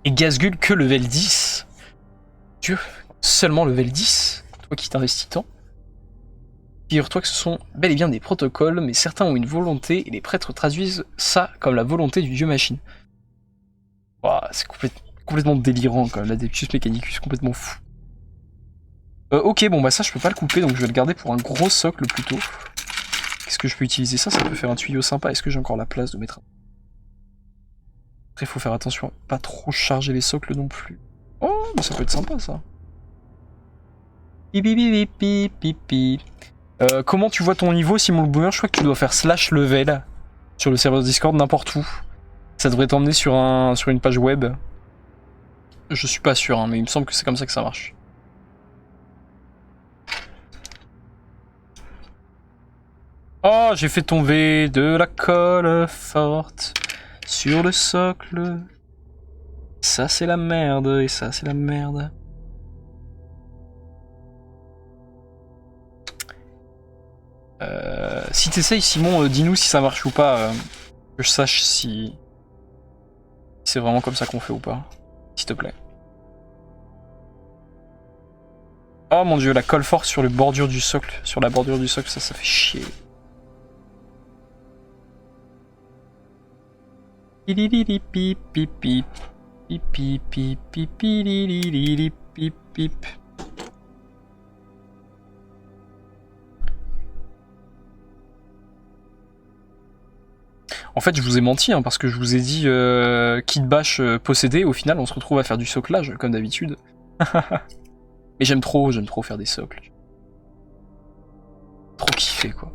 Gazgul que level 10. Dieu, seulement level 10. Toi qui t'investis tant. Figure-toi que ce sont bel et bien des protocoles, mais certains ont une volonté et les prêtres traduisent ça comme la volonté du dieu machine. Wow, c'est complètement délirant quand même, l'Adeptus Mechanicus, complètement fou. Ok, bon bah ça je peux pas le couper, donc je vais le garder pour un gros socle plutôt. Qu'est-ce que je peux utiliser ça? Ça peut faire un tuyau sympa. Est-ce que j'ai encore la place de mettre un... Après, il faut faire attention à pas trop charger les socles non plus. Oh, mais ça peut être sympa, ça. Comment tu vois ton niveau, Simon le Boomer? Je crois que tu dois faire /level sur le serveur Discord, n'importe où. Ça devrait t'emmener sur une page web. Je suis pas sûr, hein, mais il me semble que c'est comme ça que ça marche. Oh, j'ai fait tomber de la colle forte sur le socle. Ça c'est la merde, et ça c'est la merde. Si t'essayes, Simon, dis-nous si ça marche ou pas. Que je sache si c'est vraiment comme ça qu'on fait ou pas. S'il te plaît. Oh mon dieu, la colle forte sur le bordure du socle. Sur la bordure du socle, ça fait chier. En fait, je vous ai menti, hein, parce que je vous ai dit kit bash possédé. Au final, on se retrouve à faire du soclage, comme d'habitude. Mais j'aime trop faire des socles. Trop kiffé, quoi.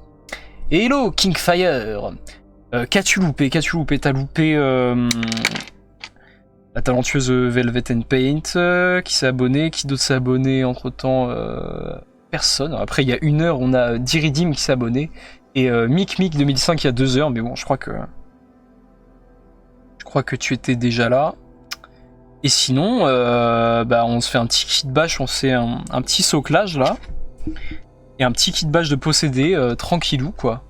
Et hello, Kingfire. Qu'as-tu loupé? T'as loupé la talentueuse Velvet and Paint qui s'est abonnée. Qui d'autre s'est abonné entre-temps? Personne. Après, il y a 1 heure, on a Diridim qui s'est abonné. Et Mick 2005 il y a 2 heures. Mais bon, je crois que tu étais déjà là. Et sinon, bah, on se fait un petit kit bash. On se fait un petit soclage là. Et un petit kit bash de possédé, tranquillou quoi.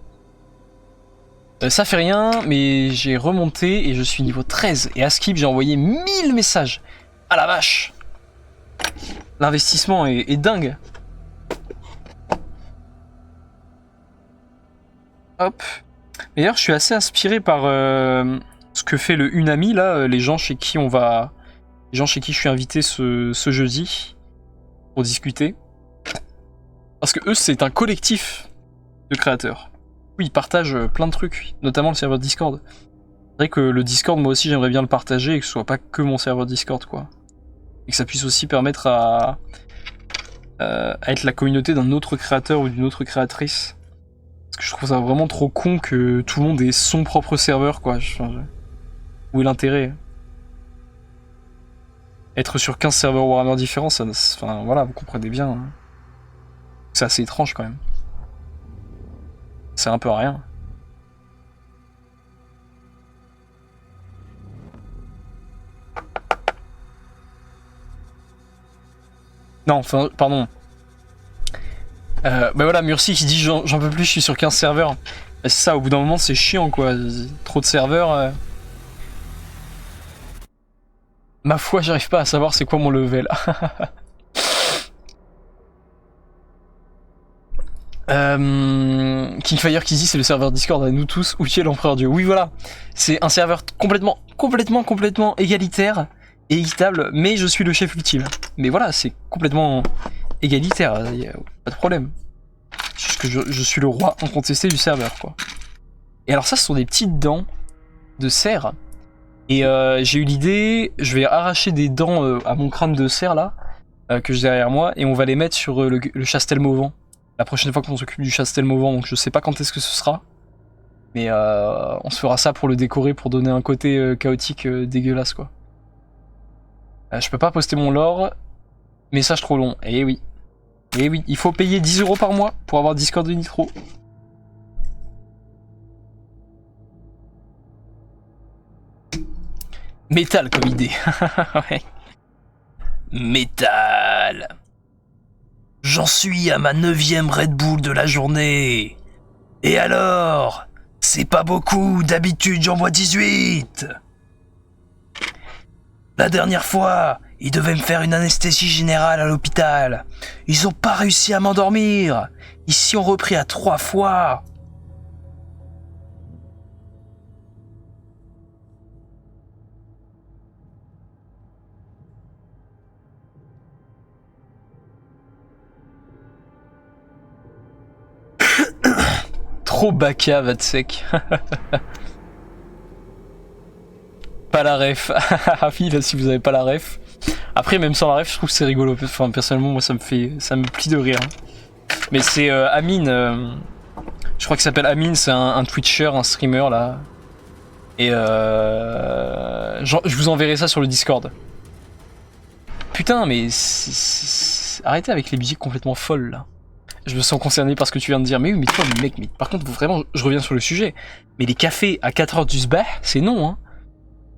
Ça fait rien, mais j'ai remonté et je suis niveau 13. Et à Skip, j'ai envoyé 1000 messages. Ah la vache! L'investissement est dingue. Hop. D'ailleurs, je suis assez inspiré par ce que fait le Unami, là, les gens chez qui je suis invité ce jeudi pour discuter. Oh, Parce que eux, c'est un collectif de créateurs. Oui, ils partagent plein de trucs, notamment le serveur Discord. C'est vrai que le Discord, moi aussi, j'aimerais bien le partager et que ce soit pas que mon serveur Discord, quoi. Et que ça puisse aussi permettre à être la communauté d'un autre créateur ou d'une autre créatrice. Parce que je trouve ça vraiment trop con que tout le monde ait son propre serveur, quoi. Où est l'intérêt? Être sur 15 serveurs Warhammer différents, ça, enfin voilà, vous comprenez bien. Hein. C'est assez étrange quand même. C'est un peu à rien. Non, enfin, pardon. Bah voilà, Murcy qui dit j'en peux plus, je suis sur 15 serveurs. Bah c'est ça, au bout d'un moment c'est chiant quoi. Trop de serveurs. Ma foi, j'arrive pas à savoir c'est quoi mon level. Kingfire qui dit c'est le serveur Discord à nous tous, outil l'empereur Dieu. Oui voilà, c'est un serveur complètement égalitaire et équitable, mais je suis le chef ultime. Mais voilà, c'est complètement égalitaire, y a pas de problème. C'est juste que je suis le roi incontesté du serveur quoi. Et alors ça ce sont des petites dents de cerf. Et j'ai eu l'idée, je vais arracher des dents à mon crâne de cerf là, que j'ai derrière moi, et on va les mettre sur le chastel mauvant. La prochaine fois qu'on s'occupe du chastel mauvant, donc je sais pas quand est-ce que ce sera. Mais on se fera ça pour le décorer, pour donner un côté chaotique dégueulasse quoi. Je peux pas poster mon lore, message trop long, eh oui. Eh oui, il faut payer 10 € par mois pour avoir Discord de Nitro. Métal comme idée. Ouais. Métal. J'en suis à ma 9e Red Bull de la journée. Et alors? C'est pas beaucoup, d'habitude j'en bois 18. La dernière fois, ils devaient me faire une anesthésie générale à l'hôpital. Ils ont pas réussi à m'endormir. Ils s'y ont repris à 3 fois. Trop baka, Vatsek. Pas la ref. Ah oui, là, si vous avez pas la ref. Après, même sans la ref, je trouve que c'est rigolo. Enfin, personnellement, moi, ça me plie de rire. Mais c'est Amine. Je crois qu'il s'appelle Amine, c'est un Twitcher, un streamer, là. Et je vous enverrai ça sur le Discord. Putain, mais arrêtez avec les musiques complètement folles, là. Je me sens concerné par ce que tu viens de dire. Mais oui, mais toi, mec, mais par contre, vraiment, je reviens sur le sujet. Mais les cafés à 4h du sbah, c'est non, hein.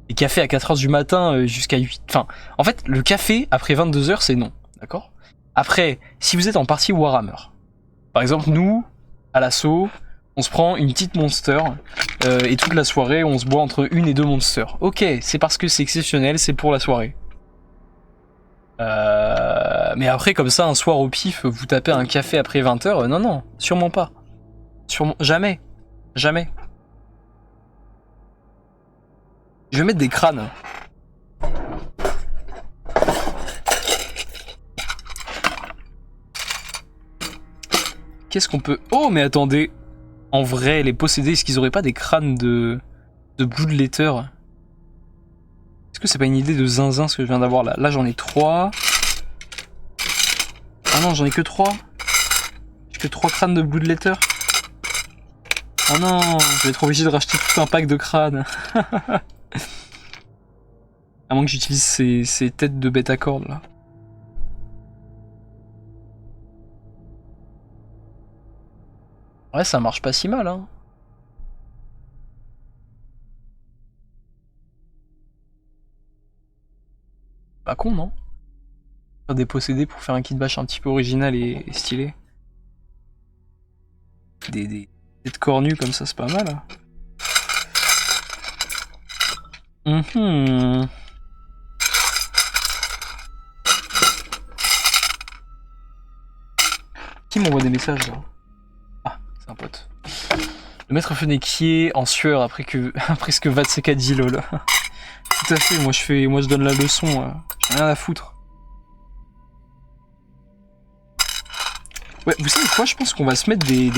Les cafés à 4h du matin jusqu'à 8... Enfin, en fait, le café après 22h, c'est non, d'accord? Après, si vous êtes en partie Warhammer, par exemple, nous, à l'assaut, on se prend une petite Monster, et toute la soirée, on se boit entre 1 et 2 Monster. Ok, c'est parce que c'est exceptionnel, c'est pour la soirée. Mais après, comme ça, un soir au pif, vous tapez un café après 20h, non, non, sûrement pas. Jamais. Jamais. Je vais mettre des crânes. Qu'est-ce qu'on peut... Oh, mais attendez. En vrai, les possédés, est-ce qu'ils auraient pas des crânes de Bloodletter? Est-ce que c'est pas une idée de zinzin ce que je viens d'avoir là? Là, j'en ai 3. Ah non, j'en ai que 3. J'ai que 3 crânes de Bloodletter. Oh non, je vais être obligé de racheter tout un pack de crânes. À moins que j'utilise ces têtes de bête à cordes là. Ouais, ça marche pas si mal, hein. Pas con, non? Faire des possédés pour faire un kit bash un petit peu original et stylé. Des têtes cornues comme ça, c'est pas mal. Qui m'envoie des messages là? Ah, c'est un pote. Le maître Fennequier en sueur après ce que Vatsek a dit, lol. Tout à fait, moi je donne la leçon, j'ai rien à foutre. Ouais, vous savez quoi? Je pense qu'on va se mettre des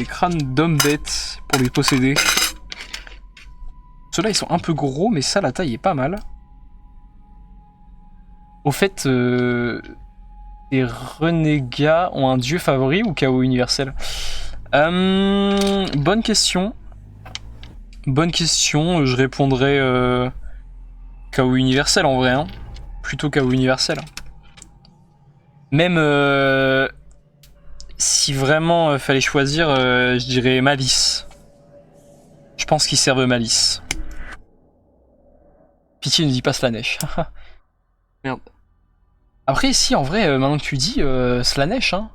crânes d'hommes bêtes pour les posséder. Ceux-là, ils sont un peu gros, mais ça, la taille est pas mal. Au fait, les renégats ont un dieu favori ou chaos universel? Bonne question. Bonne question. Je répondrais chaos universel en vrai. Hein. Plutôt chaos universel. Même si vraiment fallait choisir, je dirais Malice. Je pense qu'ils servent Malice. Pitié ne dit pas Slanesh. Merde. Après, si, en vrai, maintenant que tu dis, Slanesh, hein.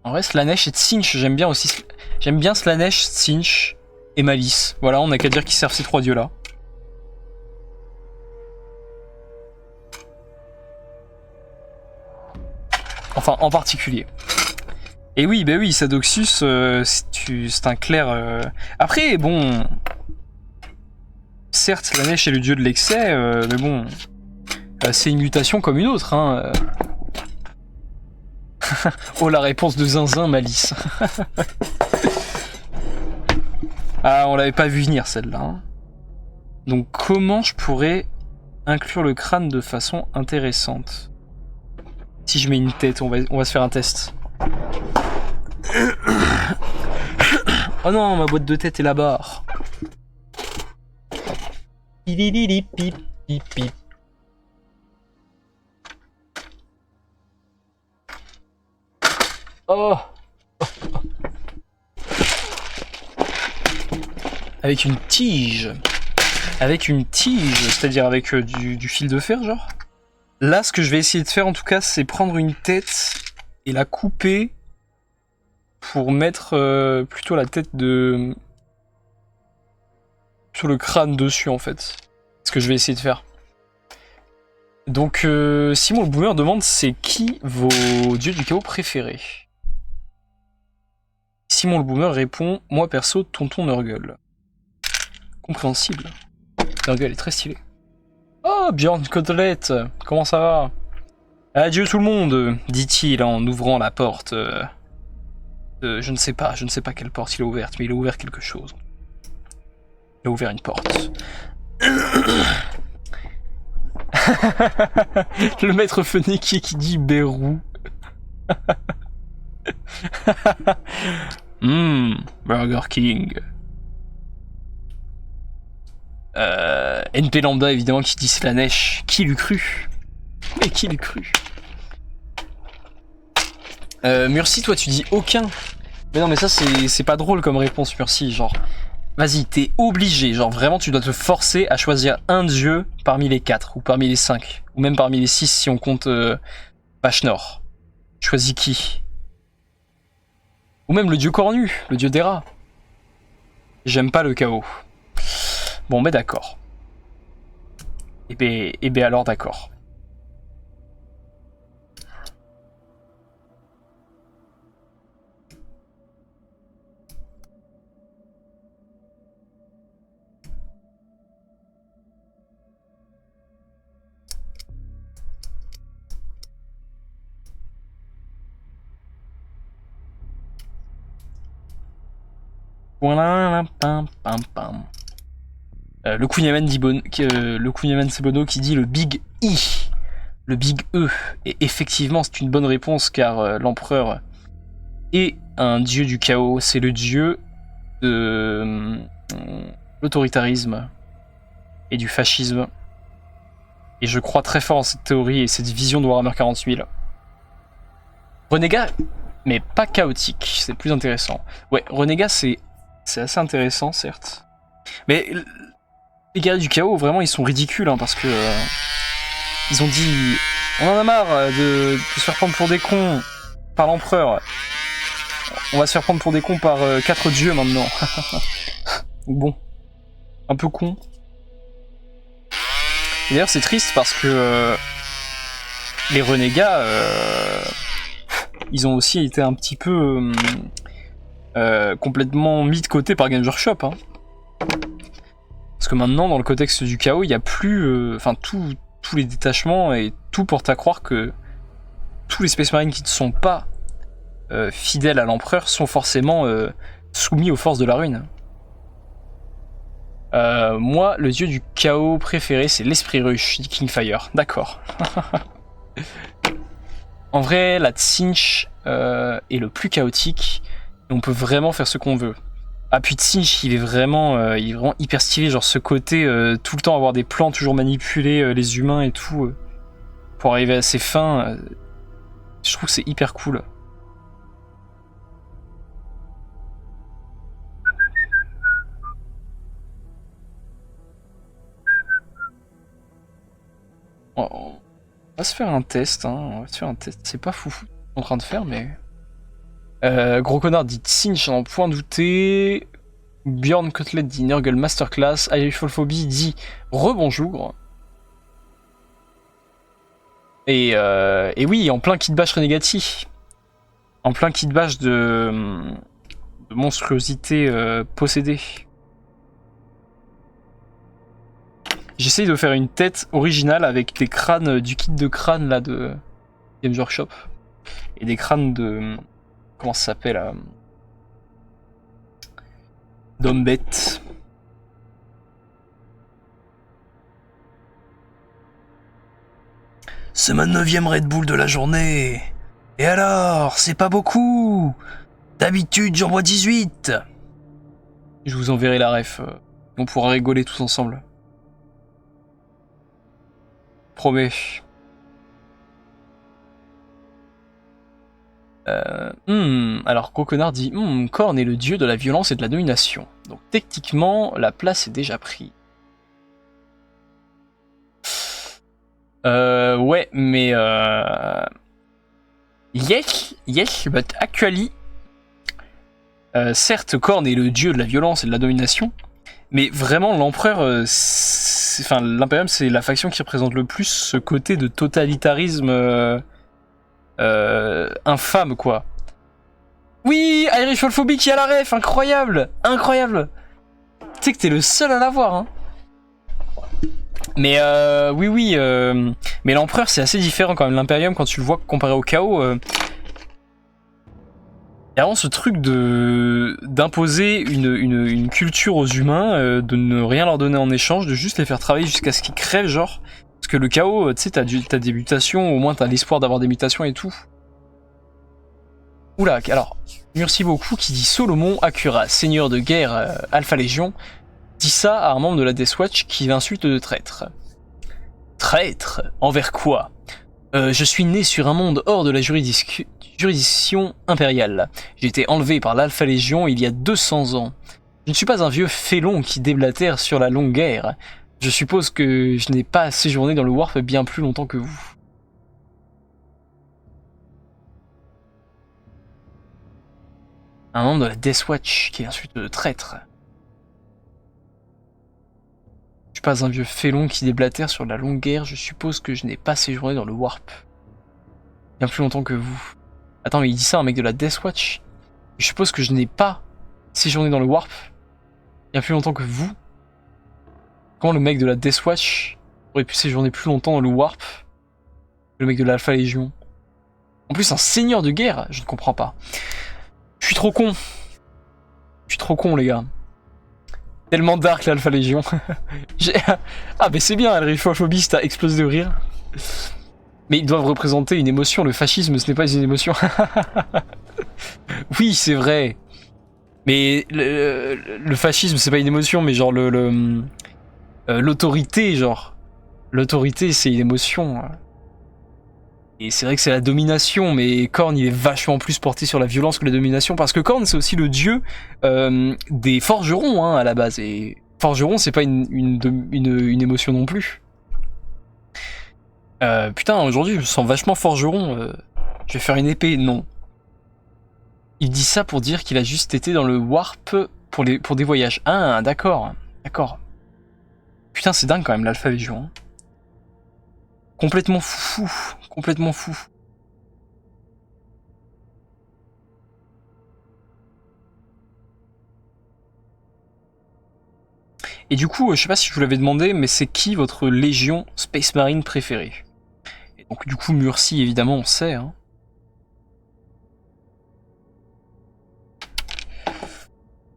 En vrai, Slanesh et Tsinch, j'aime bien aussi. J'aime bien Slanesh, Tsinch et Malice. Voilà, on n'a qu'à dire qu'ils servent ces trois dieux-là. Enfin, en particulier. Et oui, bah oui, Sadoxus, c'est un clair... Après, bon... Certes, Slanesh est le dieu de l'excès, mais bon... c'est une mutation comme une autre, hein. Oh, la réponse de Zinzin, Malice. Ah, on l'avait pas vu venir, celle-là. Hein. Donc, comment je pourrais inclure le crâne de façon intéressante? Si je mets une tête, on va se faire un test. Oh non, ma boîte de tête est là-bas. Oh. Avec une tige. Avec une tige, c'est-à-dire avec du fil de fer, genre. Là, ce que je vais essayer de faire, en tout cas, c'est prendre une tête et la couper pour mettre plutôt la tête de... sur le crâne dessus, en fait. C'est ce que je vais essayer de faire. Donc, Simon le Boomer demande, c'est qui vos dieux du chaos préférés? Simon le Boomer répond, moi perso, Tonton Nurgle. Compréhensible. Nurgle est très stylé. Oh, Bjorn Côtelette, comment ça va? Adieu tout le monde, dit-il en ouvrant la porte. Je ne sais pas quelle porte il a ouverte, mais il a ouvert quelque chose. Il a ouvert une porte. Le maître Fennekier qui dit Bérou. Burger King. NP Lambda évidemment qui dit Slanesh. Qui l'eût cru? Et qui l'eût cru? Murcy, toi tu dis aucun. Mais non, mais ça c'est pas drôle comme réponse, Murcy. Genre, vas-y, t'es obligé. Genre, vraiment, tu dois te forcer à choisir un dieu parmi les 4, ou parmi les 5, ou même parmi les 6 si on compte Pachnor. Choisis qui? Ou même le dieu cornu, le dieu des rats. J'aime pas le chaos. Bon, mais d'accord. Et ben alors d'accord. Voilà, pam pam pam. Le Kunyaman Sebono qui dit le Big I, le Big E. Et effectivement, c'est une bonne réponse car l'empereur est un dieu du chaos. C'est le dieu de l'autoritarisme et du fascisme. Et je crois très fort en cette théorie et cette vision de Warhammer 40 000. Renégat, mais pas chaotique, c'est plus intéressant. Ouais, Renégat, c'est assez intéressant, certes. Mais les guerriers du chaos, vraiment, ils sont ridicules, hein, parce que ils ont dit on en a marre de se faire prendre pour des cons par l'empereur. On va se faire prendre pour des cons par 4 dieux maintenant. Bon, un peu con. Et d'ailleurs, c'est triste parce que les renégats, ils ont aussi été un petit peu complètement mis de côté par Games Workshop. Hein. Parce que maintenant, dans le contexte du chaos, il n'y a plus... Enfin, tous les détachements et tout porte à croire que tous les Space Marines qui ne sont pas fidèles à l'empereur sont forcément soumis aux forces de la ruine. Moi, le dieu du chaos préféré, c'est l'esprit ruche, dit Kingfire. D'accord. En vrai, la Tzeentch est le plus chaotique, et on peut vraiment faire ce qu'on veut. Ah, puis Tzeentch, il est vraiment hyper stylé, genre ce côté, tout le temps avoir des plans, toujours manipuler les humains et tout, pour arriver à ses fins, je trouve que c'est hyper cool. On va se faire un test, hein. On va se faire un test. C'est pas fou en train de faire, mais... Gros connard dit Tzeentch en point douté. Bjorn Cutlet dit Nurgle Masterclass. Irishphobie dit rebonjour. Et oui, en plein kit bash Renegati. En plein kit bash de monstruosité possédée. J'essaye de faire une tête originale avec des crânes, du kit de crâne là de Games Workshop. Et des crânes de... Comment ça s'appelle d'homme bête. C'est ma 9ème Red Bull de la journée. Et alors, c'est pas beaucoup. D'habitude, j'en bois 18. Je vous enverrai la ref. On pourra rigoler tous ensemble. Promets. Alors Coconard dit Khorne est le dieu de la violence et de la domination. Donc techniquement, la place est déjà prise. Ouais, mais yes, but actually, certes, Khorne est le dieu de la violence et de la domination, mais vraiment l'empereur, enfin l'impérium, c'est la faction qui représente le plus ce côté de totalitarisme infâme, quoi. Oui, Irishphobie qui a la ref, incroyable, incroyable. Tu sais que t'es le seul à l'avoir, hein. Mais oui, mais l'empereur c'est assez différent quand même. L'impérium, quand tu le vois comparé au chaos, il y a vraiment ce truc d'imposer une culture aux humains, de ne rien leur donner en échange, de juste les faire travailler jusqu'à ce qu'ils crèvent, genre. Parce que le chaos, tu sais, t'as des mutations, au moins t'as l'espoir d'avoir des mutations et tout. Oula, alors, merci beaucoup qui dit Solomon Akura, seigneur de guerre Alpha Légion, dit ça à un membre de la Death Watch qui l'insulte de traître. Traître? Envers quoi? Je suis né sur un monde hors de la juridiction impériale. J'ai été enlevé par l'Alpha Légion il y a 200 ans. Je ne suis pas un vieux félon qui déblatère sur la longue guerre. Je suppose que je n'ai pas séjourné dans le Warp bien plus longtemps que vous. Un membre de la Death Watch qui insulte de traître. Je suis pas un vieux félon qui déblatère sur la longue guerre, je suppose que je n'ai pas séjourné dans le Warp bien plus longtemps que vous. Attends, mais il dit ça un mec de la Death Watch? Je suppose que je n'ai pas séjourné dans le Warp bien plus longtemps que vous. Comment le mec de la Death Watch aurait pu séjourner plus longtemps dans le Warp que le mec de l'Alpha Légion? En plus, un seigneur de guerre, je ne comprends pas. Je suis trop con. Je suis trop con, les gars. Tellement dark l'Alpha Légion. Ah, mais c'est bien, Irishphobie a explosé de rire. Mais ils doivent représenter une émotion. Le fascisme, ce n'est pas une émotion. Oui, c'est vrai. Mais le fascisme, c'est pas une émotion, mais genre l'autorité, genre. L'autorité, c'est une émotion. Et c'est vrai que c'est la domination, mais Khorne, il est vachement plus porté sur la violence que la domination, parce que Khorne, c'est aussi le dieu des forgerons, hein, à la base. Et forgeron, c'est pas une émotion non plus. Putain, aujourd'hui, je me sens vachement forgeron. Je vais faire une épée, non. Il dit ça pour dire qu'il a juste été dans le Warp pour des voyages. Ah, d'accord, d'accord. Putain, c'est dingue quand même, l'Alpha Légion. Hein. Complètement fou, complètement fou. Et du coup, je sais pas si je vous l'avais demandé, mais c'est qui votre légion Space Marine préférée? Et donc du coup, Murcie, évidemment, on sait. Hein.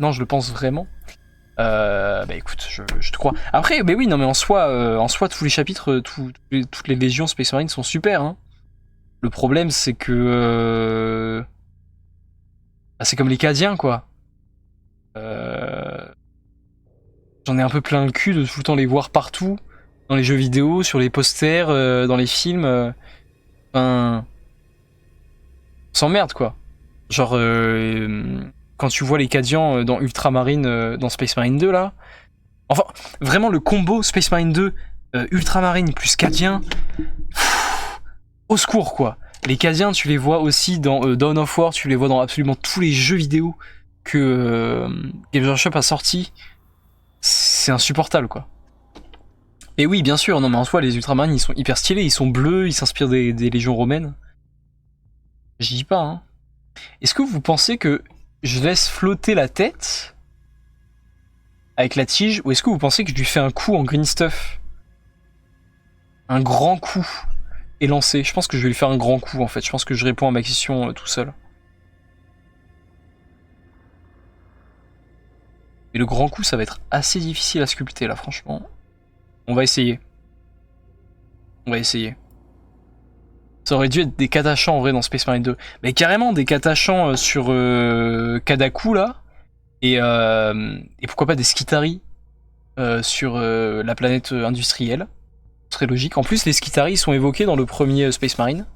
Non, je le pense vraiment. Bah écoute, je te crois. Après, mais oui, non, mais en soi, tous les chapitres, toutes les légions Space Marine sont super. Hein. Le problème, c'est que bah, c'est comme les Cadiens, quoi. J'en ai un peu plein le cul de tout le temps les voir partout, dans les jeux vidéo, sur les posters, dans les films. Enfin, on s'emmerde, quoi. Genre, quand tu vois les Cadiens dans Ultramarine, dans Space Marine 2, là. Enfin, vraiment, le combo Space Marine 2, Ultramarine plus Cadien. Au secours, quoi. Les Cadiens, tu les vois aussi dans Dawn of War, tu les vois dans absolument tous les jeux vidéo que Games Workshop a sorti. C'est insupportable, quoi. Et oui, bien sûr, non mais en soi, les Ultramarines, ils sont hyper stylés, ils sont bleus, ils s'inspirent des légions romaines. Je dis pas, hein. Est-ce que vous pensez que je laisse flotter la tête avec la tige, ou est-ce que vous pensez que je lui fais un coup en green stuff? Un grand coup élancé. Je pense que je vais lui faire un grand coup, en fait. Je pense que je réponds à ma question tout seul. Et le grand coup, ça va être assez difficile à sculpter, là, franchement. On va essayer. On va essayer. Ça aurait dû être des katachans en vrai dans Space Marine 2. Mais carrément des katachans sur Kadaku là. Et pourquoi pas des Skitarii sur la planète industrielle. Ce serait logique. En plus les Skitarii sont évoqués dans le premier Space Marine.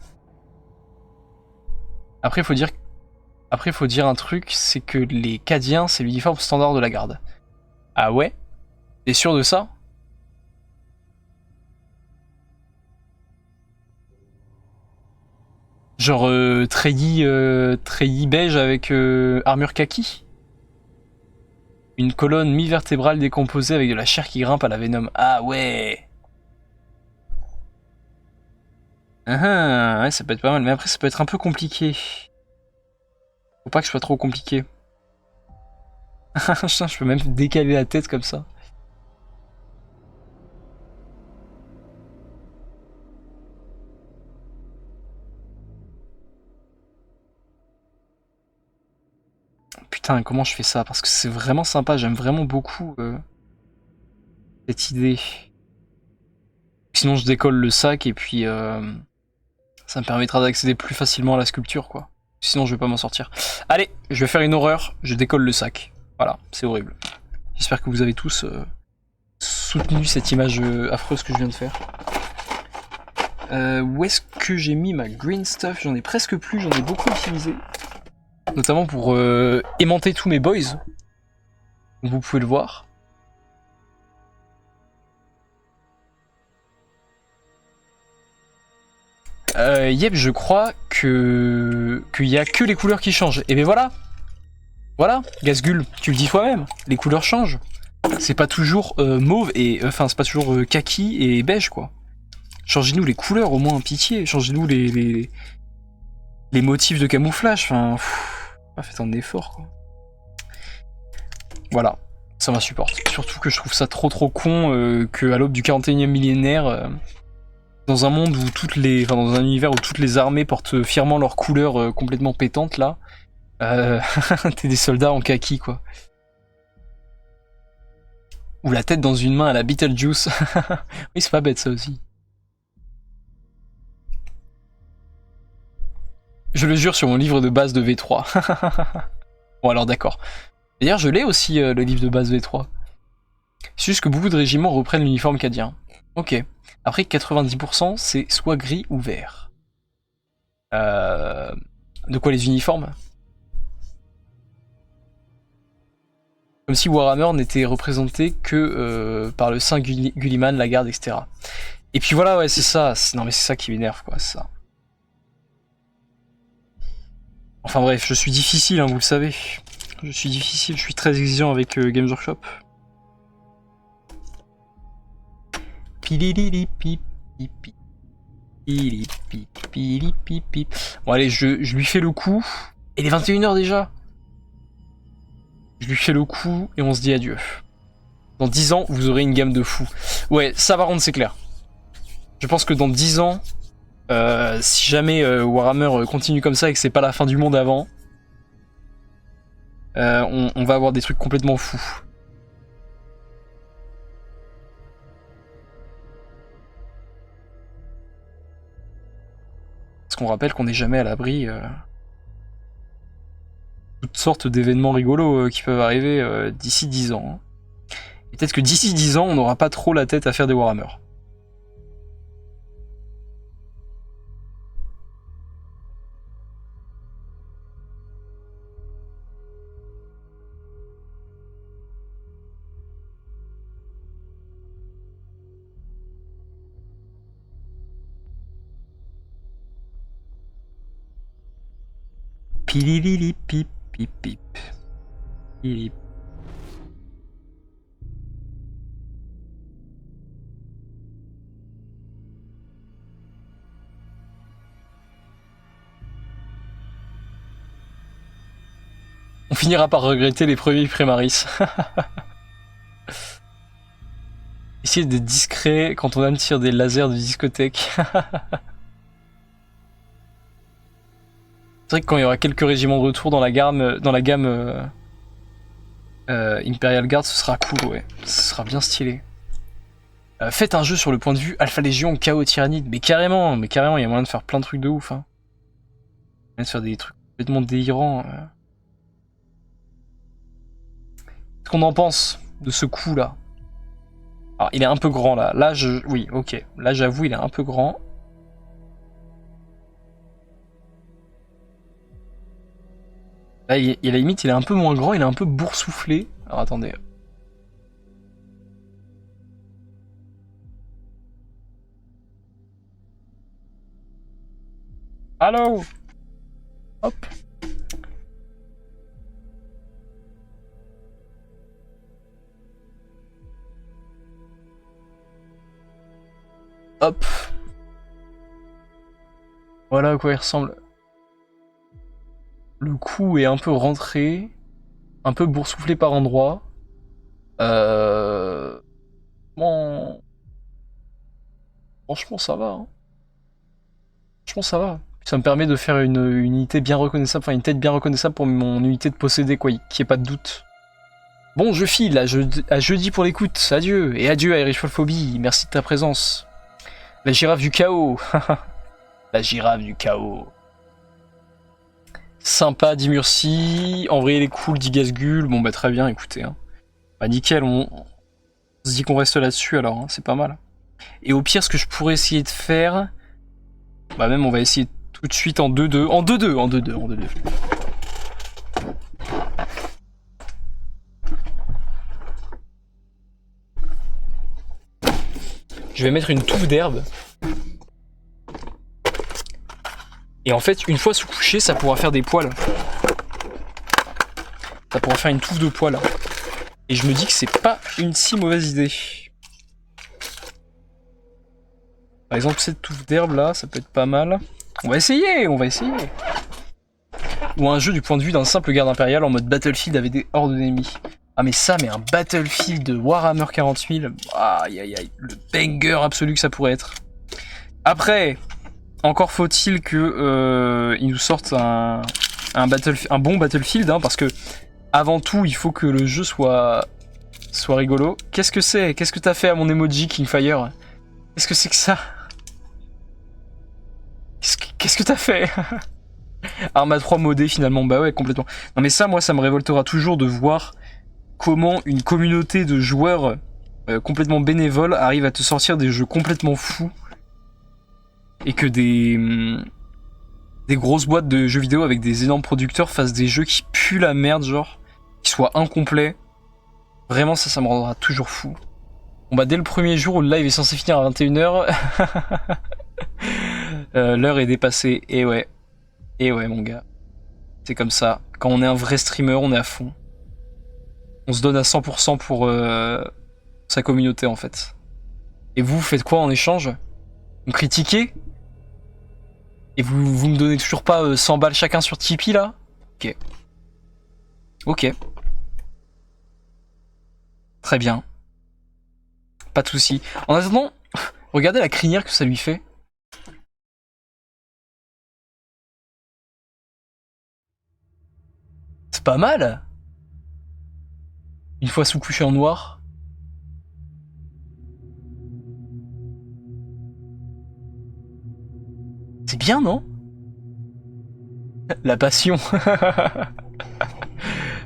Après faut dire un truc, c'est que les Cadiens c'est l'uniforme standard de la garde. Ah ouais? T'es sûr de ça? Genre treillis beige avec armure kaki. Une colonne mi-vertébrale décomposée avec de la chair qui grimpe à la Venom. Ah ouais. Ouais, ça peut être pas mal, mais après ça peut être un peu compliqué. Faut pas que ce soit trop compliqué. Je peux même décaler la tête comme ça. Putain, comment je fais ça? Parce que c'est vraiment sympa, j'aime vraiment beaucoup cette idée. Sinon je décolle le sac et puis ça me permettra d'accéder plus facilement à la sculpture, quoi. Sinon je vais pas m'en sortir. Allez, je vais faire une horreur, je décolle le sac. Voilà, c'est horrible. J'espère que vous avez tous soutenu cette image affreuse que je viens de faire. Où est-ce que j'ai mis ma green stuff? J'en ai presque plus, j'en ai beaucoup utilisé. Notamment pour aimanter tous mes boys. Vous pouvez le voir. Yep, je crois qu'il y a que les couleurs qui changent. Et ben voilà. Voilà, Gazgul, tu le dis toi-même. Les couleurs changent. C'est pas toujours mauve et enfin c'est pas toujours kaki et beige, quoi. Changez-nous les couleurs au moins, pitié. Changez-nous les motifs de camouflage. Enfin, faites un effort, quoi. Voilà, ça m'insupporte. Surtout que je trouve ça trop con qu'à l'aube du 41e millénaire, dans un monde où dans un univers où toutes les armées portent fièrement leurs couleurs complètement pétantes là, t'es des soldats en kaki, quoi. Ou la tête dans une main à la Beetlejuice. Oui, c'est pas bête ça aussi. Je le jure sur mon livre de base de V3. Bon alors d'accord. D'ailleurs je l'ai aussi le livre de base V3. C'est juste que beaucoup de régiments reprennent l'uniforme cadien. Ok. Après 90% c'est soit gris ou vert. De quoi les uniformes? Comme si Warhammer n'était représenté que par le Saint Gulliman, la garde, etc. Et puis voilà, ouais, c'est ça. Non mais c'est ça qui m'énerve, quoi, c'est ça. Enfin bref, je suis difficile, hein, vous le savez. Je suis difficile, je suis très exigeant avec Games Workshop. Bon allez, je lui fais le coup. Et il est 21h déjà. Je lui fais le coup et on se dit adieu. Dans 10 ans, vous aurez une gamme de fous. Ouais, ça va rendre, c'est clair. Je pense que dans 10 ans, si jamais Warhammer continue comme ça et que c'est pas la fin du monde avant, on va avoir des trucs complètement fous. Parce qu'on rappelle qu'on n'est jamais à l'abri toutes sortes d'événements rigolos qui peuvent arriver d'ici 10 ans. Et peut-être que d'ici 10 ans, on n'aura pas trop la tête à faire des Warhammer. Pililili pip pip pip. Pilip. On finira par regretter les premiers Primaris. Essayer d'être discret quand on aime tirer des lasers de discothèque. C'est vrai que quand il y aura quelques régiments de retour dans la gamme Imperial Guard, ce sera cool, ouais. Ce sera bien stylé. Faites un jeu sur le point de vue Alpha Légion, Chaos Tyrannide. Mais carrément, il y a moyen de faire plein de trucs de ouf. Hein. Il y a moyen de faire des trucs complètement délirants. Qu'est-ce qu'on en pense de ce coup là? Alors, il est un peu grand là. Oui, ok. Là, j'avoue, il est un peu grand. Là, il a limite, il est un peu moins grand, il est un peu boursouflé. Alors, attendez. Allô? Hop. Hop. Voilà à quoi il ressemble. Le cou est un peu rentré, un peu boursouflé par endroits. Bon... Franchement, ça va. Hein. Franchement, ça va. Ça me permet de faire une unité bien reconnaissable, enfin une tête bien reconnaissable pour mon unité de posséder, quoi, qu'il n'y ait pas de doute. Bon, je file, à jeudi pour l'écoute. Adieu, et adieu à Erichwolphobie, merci de ta présence. La girafe du chaos. La girafe du chaos. Sympa, dit Murci. En vrai, il est cool, dit Gazgul. Bon, bah très bien, écoutez. Hein. Bah nickel, on se dit qu'on reste là-dessus alors, hein, c'est pas mal. Et au pire, ce que je pourrais essayer de faire... Bah même, on va essayer tout de suite en 2-2. En 2-2, en 2-2, en 2-2. Je vais mettre une touffe d'herbe. Et en fait, une fois sous couché, ça pourra faire des poils. Ça pourra faire une touffe de poils. Et je me dis que c'est pas une si mauvaise idée. Par exemple, cette touffe d'herbe là, ça peut être pas mal. On va essayer, on va essayer. Ou un jeu du point de vue d'un simple garde impérial en mode Battlefield avec des hordes d'ennemis. Ah mais ça, mais un Battlefield de Warhammer 40 000, aïe aïe aïe, le banger absolu que ça pourrait être. Après, encore faut-il que ils nous sortent un bon Battlefield, hein, parce que avant tout, il faut que le jeu soit rigolo. Qu'est-ce que c'est? Qu'est-ce que t'as fait à mon emoji Kingfire? Qu'est-ce que c'est que ça? Qu'est-ce que t'as fait? Arma 3 modé finalement, bah ouais, complètement. Non mais ça, moi, ça me révoltera toujours de voir comment une communauté de joueurs complètement bénévoles arrive à te sortir des jeux complètement fous et que des grosses boîtes de jeux vidéo avec des énormes producteurs fassent des jeux qui puent la merde, genre, qui soient incomplets. Vraiment, ça me rendra toujours fou. Bon bah dès le premier jour où le live est censé finir à 21h, l'heure est dépassée. Et ouais, mon gars, c'est comme ça. Quand on est un vrai streamer, on est à fond. On se donne à 100% pour sa communauté en fait. Et vous faites quoi en échange? Vous me critiquez? Et vous me donnez toujours pas 100 balles chacun sur Tipeee là? Ok. Ok. Très bien. Pas de soucis. En attendant, regardez la crinière que ça lui fait. C'est pas mal. Une fois sous-couché en noir. C'est bien, non? La passion.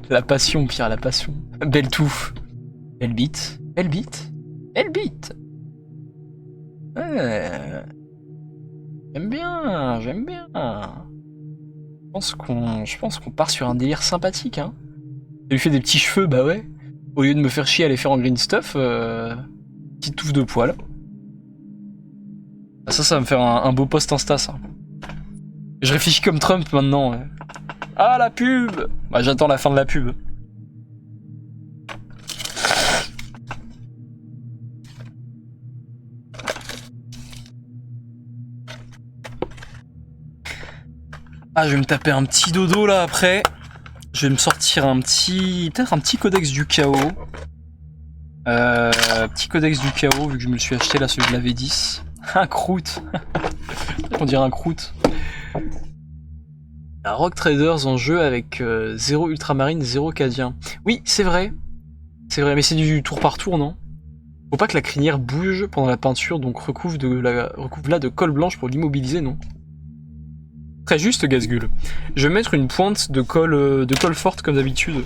La passion, Pierre, la passion. Belle touffe. Belle bite. Belle bite. Belle bite. Ouais. J'aime bien, j'aime bien. Je pense qu'on part sur un délire sympathique, hein. Ça lui fait des petits cheveux, bah ouais. Au lieu de me faire chier à les faire en green stuff, petite touffe de poils. Ça va me faire un beau post Insta, ça. Je réfléchis comme Trump maintenant. Ouais. Ah, la pub! Bah, j'attends la fin de la pub. Ah, je vais me taper un petit dodo là après. Je vais me sortir peut-être un petit codex du chaos. Petit codex du chaos, vu que je me le suis acheté là, celui de la V10. Un croûte. On dirait un croûte. La Rock Traders en jeu avec 0 ultramarine, 0 cadien. Oui, c'est vrai. C'est vrai, mais c'est du tour par tour, non? Faut pas que la crinière bouge pendant la peinture, donc recouvre-la de colle blanche pour l'immobiliser, non? Très juste, Gazgul. Je vais mettre une pointe de colle forte comme d'habitude.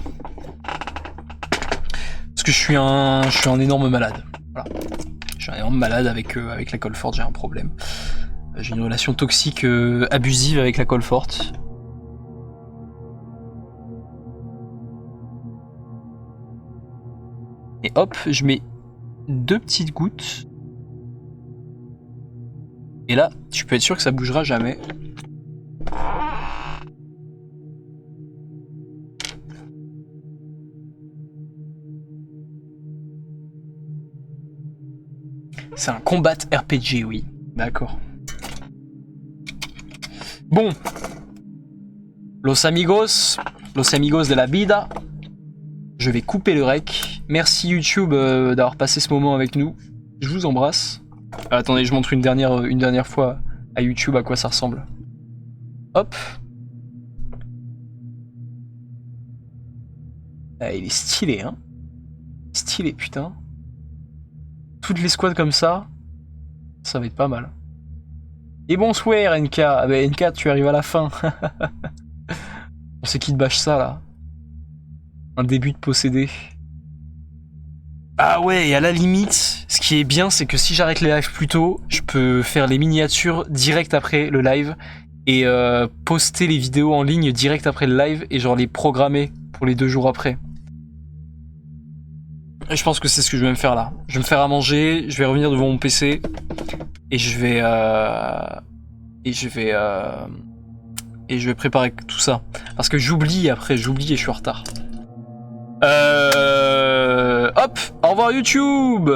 Parce que je suis un énorme malade. Voilà. Je suis un énorme malade avec la colle forte, j'ai un problème. J'ai une relation toxique abusive avec la colle forte. Et hop, je mets 2 petites gouttes. Et là, tu peux être sûr que ça bougera jamais. C'est un combat RPG, oui. D'accord. Bon. Los amigos de la vida. Je vais couper le rec. Merci YouTube d'avoir passé ce moment avec nous. Je vous embrasse. Attendez, je montre une dernière fois à YouTube à quoi ça ressemble. Hop. Ah, il est stylé, hein. Stylé, putain. Toutes les squads comme ça, ça va être pas mal. Et bonsoir NK. Ah bah NK, tu arrives à la fin. On sait qui te bâche ça là. Un début de possédé. Ah ouais, et à la limite, ce qui est bien, c'est que si j'arrête les lives plus tôt, je peux faire les miniatures direct après le live et poster les vidéos en ligne direct après le live et genre les programmer pour les 2 jours après. Et je pense que c'est ce que je vais me faire là. Je vais me faire à manger, je vais revenir devant mon PC et je vais préparer tout ça. Parce que j'oublie après, et je suis en retard. Hop, au revoir YouTube.